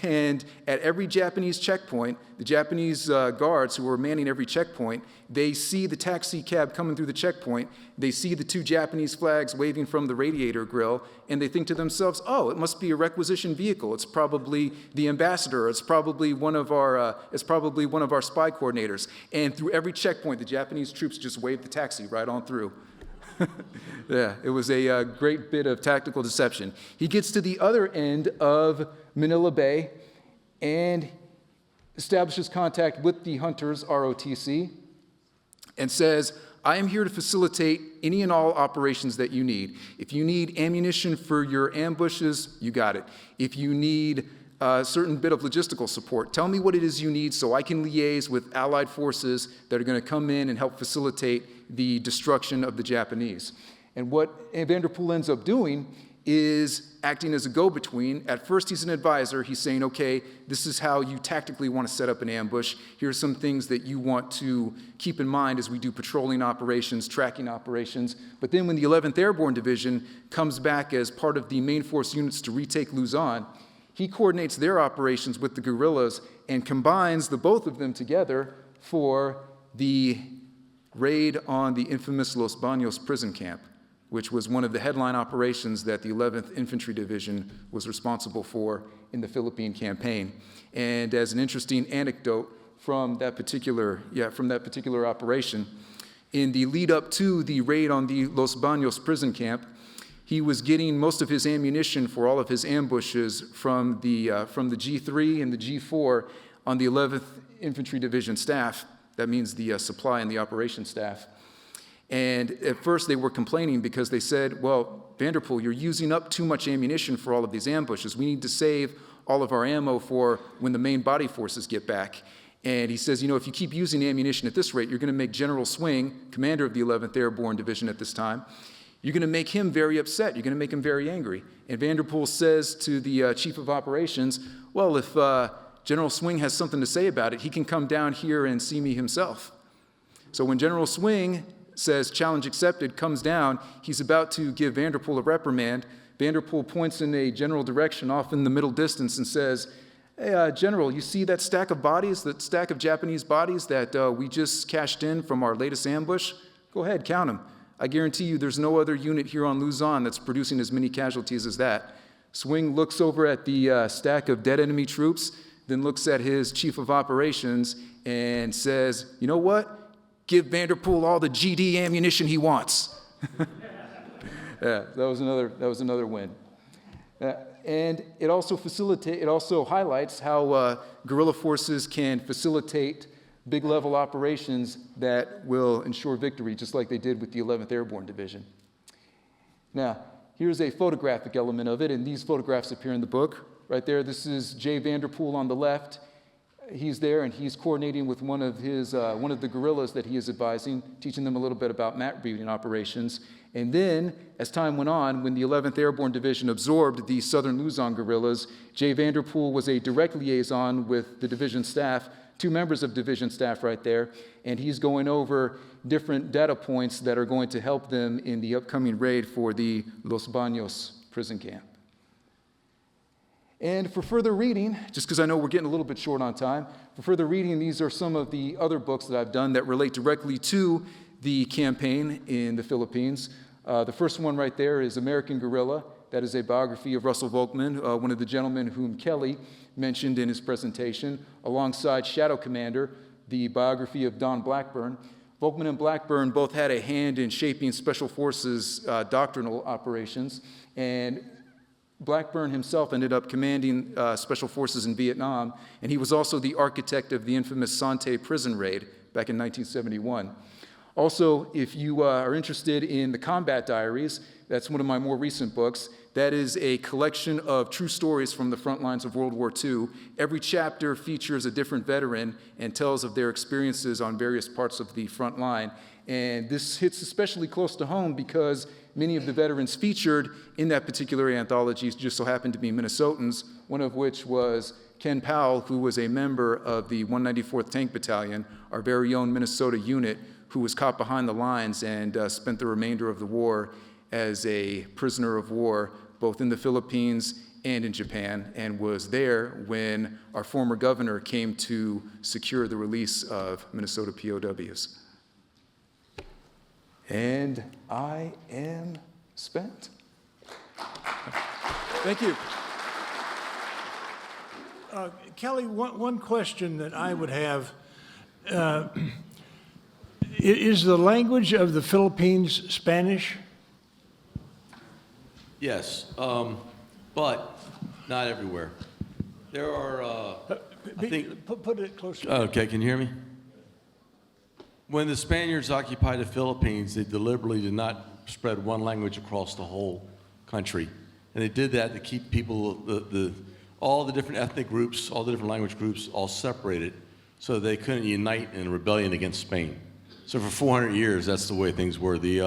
And at every Japanese checkpoint, the Japanese guards who were manning every checkpoint, they see the taxi cab coming through the checkpoint, they see the 2 Japanese flags waving from the radiator grill, and they think to themselves, "Oh, it must be a requisition vehicle. It's probably the ambassador. It's probably one of our spy coordinators." And through every checkpoint, the Japanese troops just waved the taxi right on through. Yeah, it was a great bit of tactical deception. He gets to the other end of Manila Bay and establishes contact with the hunters, ROTC, and says, "I am here to facilitate any and all operations that you need. If you need ammunition for your ambushes, you got it. If you need a certain bit of logistical support, tell me what it is you need so I can liaise with allied forces that are going to come in and help facilitate the destruction of the Japanese." And what Vanderpool ends up doing is acting as a go-between. At first, he's an advisor. He's saying, "Okay, this is how you tactically want to set up an ambush. Here's some things that you want to keep in mind as we do patrolling operations, tracking operations." But then when the 11th Airborne Division comes back as part of the main force units to retake Luzon, he coordinates their operations with the guerrillas and combines the both of them together for the raid on the infamous Los Baños prison camp, which was one of the headline operations that the 11th Infantry Division was responsible for in the Philippine campaign. And as an interesting anecdote from that particular operation, in the lead up to the raid on the Los Baños prison camp, he was getting most of his ammunition for all of his ambushes from the G3 and the G4 on the 11th Infantry Division staff. That means the supply and the operation staff. And at first they were complaining because they said, "Well, Vanderpool, you're using up too much ammunition for all of these ambushes. We need to save all of our ammo for when the main body forces get back." And he says, "If you keep using ammunition at this rate, you're going to make General Swing, commander of the 11th Airborne Division at this time, you're going to make him very upset. You're going to make him very angry." And Vanderpool says to the chief of operations, "Well, if General Swing has something to say about it, he can come down here and see me himself." So when General Swing says, "Challenge accepted," comes down, he's about to give Vanderpool a reprimand. Vanderpool points in a general direction off in the middle distance and says, Hey, General, you see that stack of bodies, that stack of Japanese bodies that we just cashed in from our latest ambush? Go ahead, count them. I guarantee you there's no other unit here on Luzon that's producing as many casualties as that. Swing looks over at the stack of dead enemy troops, then looks at his chief of operations and says, you know what? Give Vanderpool all the GD ammunition he wants. Yeah, that was another win. And it also highlights how guerrilla forces can facilitate big level operations that will ensure victory, just like they did with the 11th Airborne Division. Now, here's a photographic element of it, and these photographs appear in the book. Right there, this is Jay Vanderpool on the left. He's there, and he's coordinating with one of the guerrillas that he is advising, teaching them a little bit about map reading operations. And then, as time went on, when the 11th Airborne Division absorbed the Southern Luzon guerrillas, Jay Vanderpool was a direct liaison with the division staff, 2 members of division staff right there, and he's going over different data points that are going to help them in the upcoming raid for the Los Baños prison camp. And for further reading, just because I know we're getting a little bit short on time, for further reading, these are some of the other books that I've done that relate directly to the campaign in the Philippines. The first one right there is American Guerrilla. That is a biography of Russell Volkman, one of the gentlemen whom Kelly mentioned in his presentation, alongside Shadow Commander, the biography of Don Blackburn. Volkman and Blackburn both had a hand in shaping Special Forces doctrinal operations, and Blackburn himself ended up commanding Special Forces in Vietnam, and he was also the architect of the infamous Sante prison raid back in 1971. Also, if you are interested in the Combat Diaries, that's one of my more recent books. That is a collection of true stories from the front lines of World War II. Every chapter features a different veteran and tells of their experiences on various parts of the front line. And this hits especially close to home because many of the veterans featured in that particular anthology just so happened to be Minnesotans, one of which was Ken Powell, who was a member of the 194th Tank Battalion, our very own Minnesota unit, who was caught behind the lines and spent the remainder of the war as a prisoner of war, both in the Philippines and in Japan, and was there when our former governor came to secure the release of Minnesota POWs. And I am spent. Thank you. Kelly, one question that I would have, is the language of the Philippines Spanish? Yes, but not everywhere. There are, I think... Put it closer. Okay, can you hear me? When the Spaniards occupied the Philippines, they deliberately did not spread one language across the whole country. And they did that to keep people, all the different ethnic groups, all the different language groups, all separated so they couldn't unite in a rebellion against Spain. So for 400 years, that's the way things were. The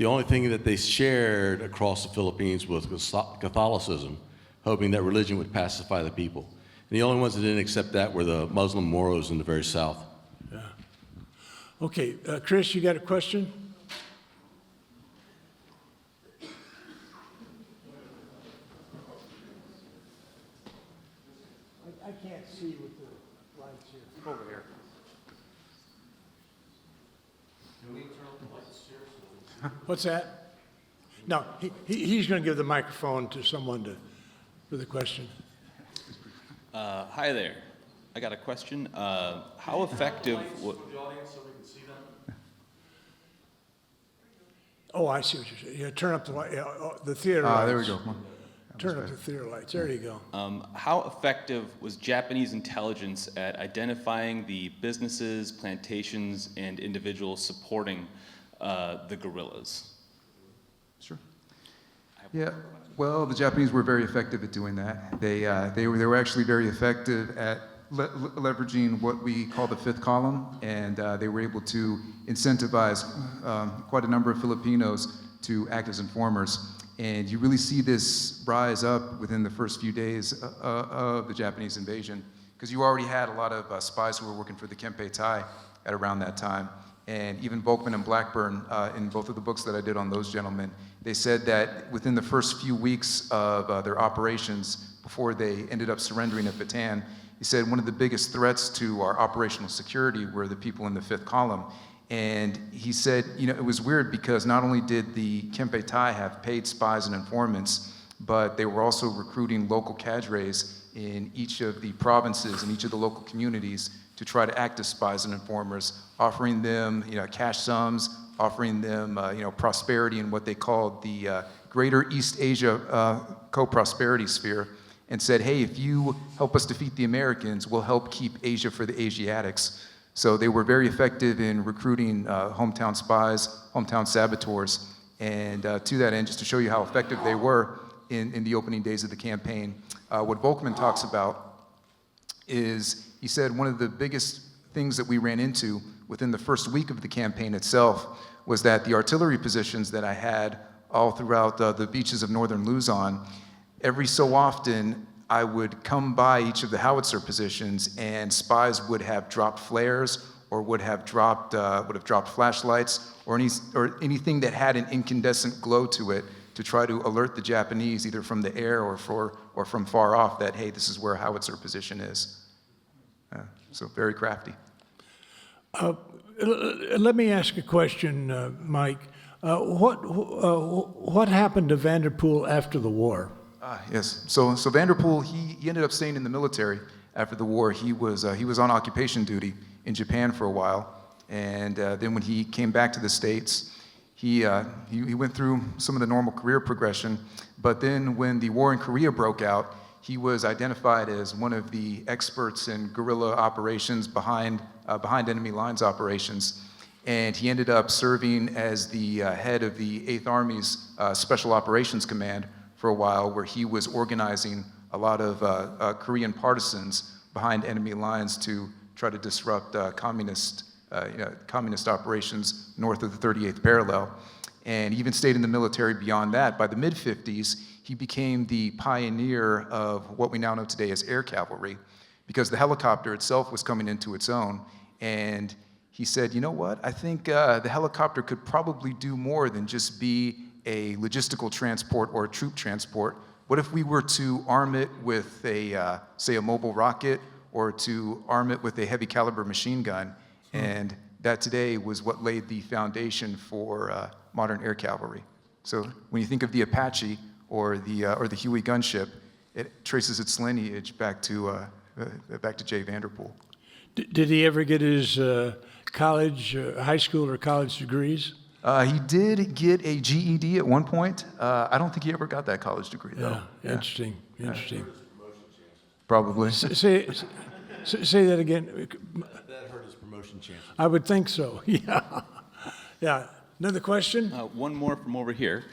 only thing that they shared across the Philippines was Catholicism, hoping that religion would pacify the people. And the only ones that didn't accept that were the Muslim Moros in the very south. Yeah. Okay, Chris, you got a question? I can't see with the lights here. Over here. Can we turn off the lights here? What's that? No, he's going to give the microphone to someone for the question. Hi there. I got a question. How effective? Oh, I see what you're saying. Yeah, turn up the light. The theater lights. There we go. Turn up the theater lights. There you go. How effective was Japanese intelligence at identifying the businesses, plantations, and individuals supporting the guerrillas? Sure. Yeah, well, the Japanese were very effective at doing that. They were actually very effective at leveraging what we call the fifth column, and they were able to incentivize quite a number of Filipinos to act as informers. And you really see this rise up within the first few days of the Japanese invasion, because you already had a lot of spies who were working for the Kempe Tai at around that time. and even Volkman and Blackburn, in both of the books that I did on those gentlemen, they said that within the first few weeks of their operations, before they ended up surrendering at Bataan, he said one of the biggest threats to our operational security were the people in the fifth column. And he said, you know, it was weird because not only did the Kempe Tai have paid spies and informants, but they were also recruiting local cadres in each of the provinces and each of the local communities to try to act as spies and informers, offering them, you know, cash sums, offering them, you know, prosperity in what they called the Greater East Asia Co-Prosperity Sphere, and said, hey, if you help us defeat the Americans, we'll help keep Asia for the Asiatics. So they were very effective in recruiting hometown spies, hometown saboteurs, and to that end, just to show you how effective they were in the opening days of the campaign, what Volkman talks about is, he said one of the biggest things that we ran into within the first week of the campaign itself was that the artillery positions that I had all throughout the beaches of northern Luzon, every so often I would come by each of the howitzer positions and spies would have dropped flares or would have dropped flashlights or anything that had an incandescent glow to it to try to alert the Japanese either from the air or from far off that, hey, this is where a howitzer position is. So very crafty. Let me ask a question, Mike. What happened to Vanderpool after the war? Yes. So Vanderpool, he ended up staying in the military after the war. He was on occupation duty in Japan for a while, and then when he came back to the States, he went through some of the normal career progression. But then when the war in Korea broke out, he was identified as one of the experts in guerrilla operations behind enemy lines operations. And he ended up serving as the head of the 8th Army's Special Operations Command for a while, where he was organizing a lot of Korean partisans behind enemy lines to try to disrupt communist operations north of the 38th parallel. And he even stayed in the military beyond that. By the mid-50s, he became the pioneer of what we now know today as air cavalry, because the helicopter itself was coming into its own. And he said, you know what, I think the helicopter could probably do more than just be a logistical transport or a troop transport. What if we were to arm it with say a mobile rocket, or to arm it with a heavy caliber machine gun? And that today was what laid the foundation for modern air cavalry. So when you think of the Apache or the Huey gunship, it traces its lineage back to J. Vanderpool. Did he ever get his college, high school or college degrees? He did get a GED at one point. I don't think he ever got that college degree, though. Yeah. Interesting. Probably. Say that again. That hurt his promotion chances. I would think so. Yeah. Yeah. Another question? One more from over here.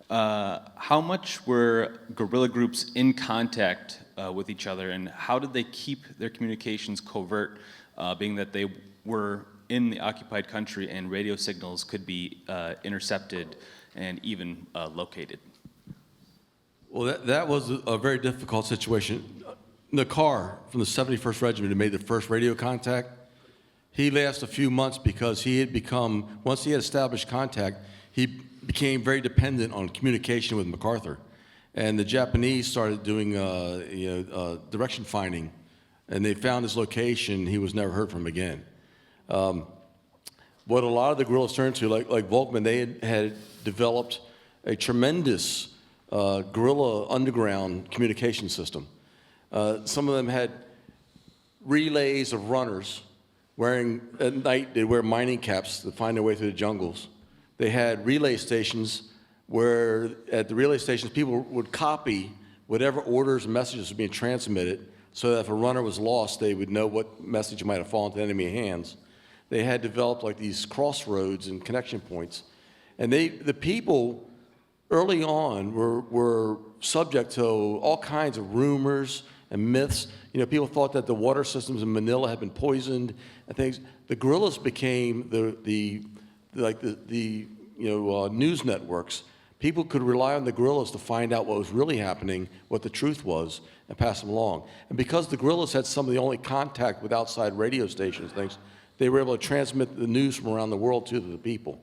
How much were guerrilla groups in contact with each other, and how did they keep their communications covert, being that they were in the occupied country and radio signals could be intercepted and even located? Well, that was a very difficult situation. Nakar from the 71st Regiment who made the first radio contact, he lasted a few months because he had become, once he had established contact, he became very dependent on communication with MacArthur. And the Japanese started doing direction finding, and they found his location. He was never heard from again. What a lot of the guerrillas turned to, like Volkman, they had developed a tremendous guerrilla underground communication system. Some of them had relays of runners wearing, at night, they'd wear mining caps to find their way through the jungles. They had relay stations where, at the relay stations, people would copy whatever orders and messages were being transmitted so that if a runner was lost, they would know what message might have fallen to enemy hands. They had developed like these crossroads and connection points. And the people early on were subject to all kinds of rumors and myths. You know, people thought that the water systems in Manila had been poisoned and things. The guerrillas became the news networks. People could rely on the guerrillas to find out what was really happening, what the truth was, and pass them along. And because the guerrillas had some of the only contact with outside radio stations, things, they were able to transmit the news from around the world to the people.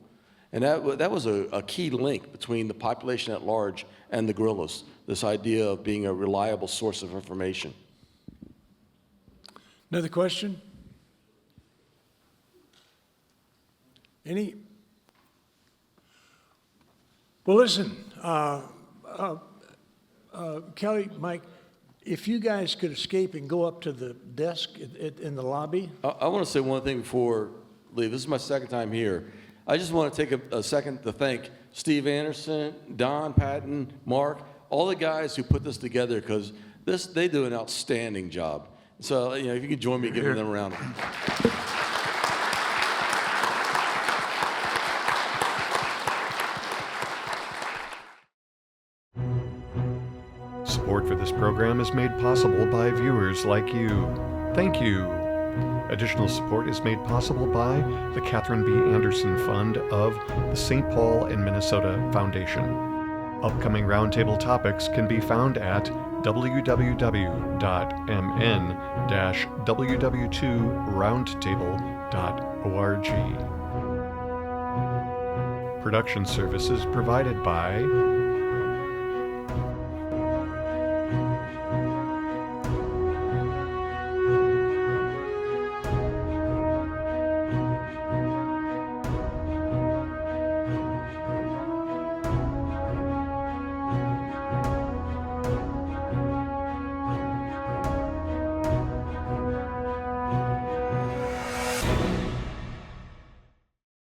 And that was a key link between the population at large and the guerrillas, this idea of being a reliable source of information. Another question? Any? Well, listen, Kelly, Mike, if you guys could escape and go up to the desk in the lobby. I want to say one thing before I leave. This is my second time here. I just want to take a second to thank Steve Anderson, Don Patton, Mark, all the guys who put this together, because they do an outstanding job. So, if you could join me giving them a round. Support for this program is made possible by viewers like you. Thank you. Additional support is made possible by the Catherine B. Anderson Fund of the St. Paul and Minnesota Foundation. Upcoming roundtable topics can be found at www.mn-ww2roundtable.org. Production services provided by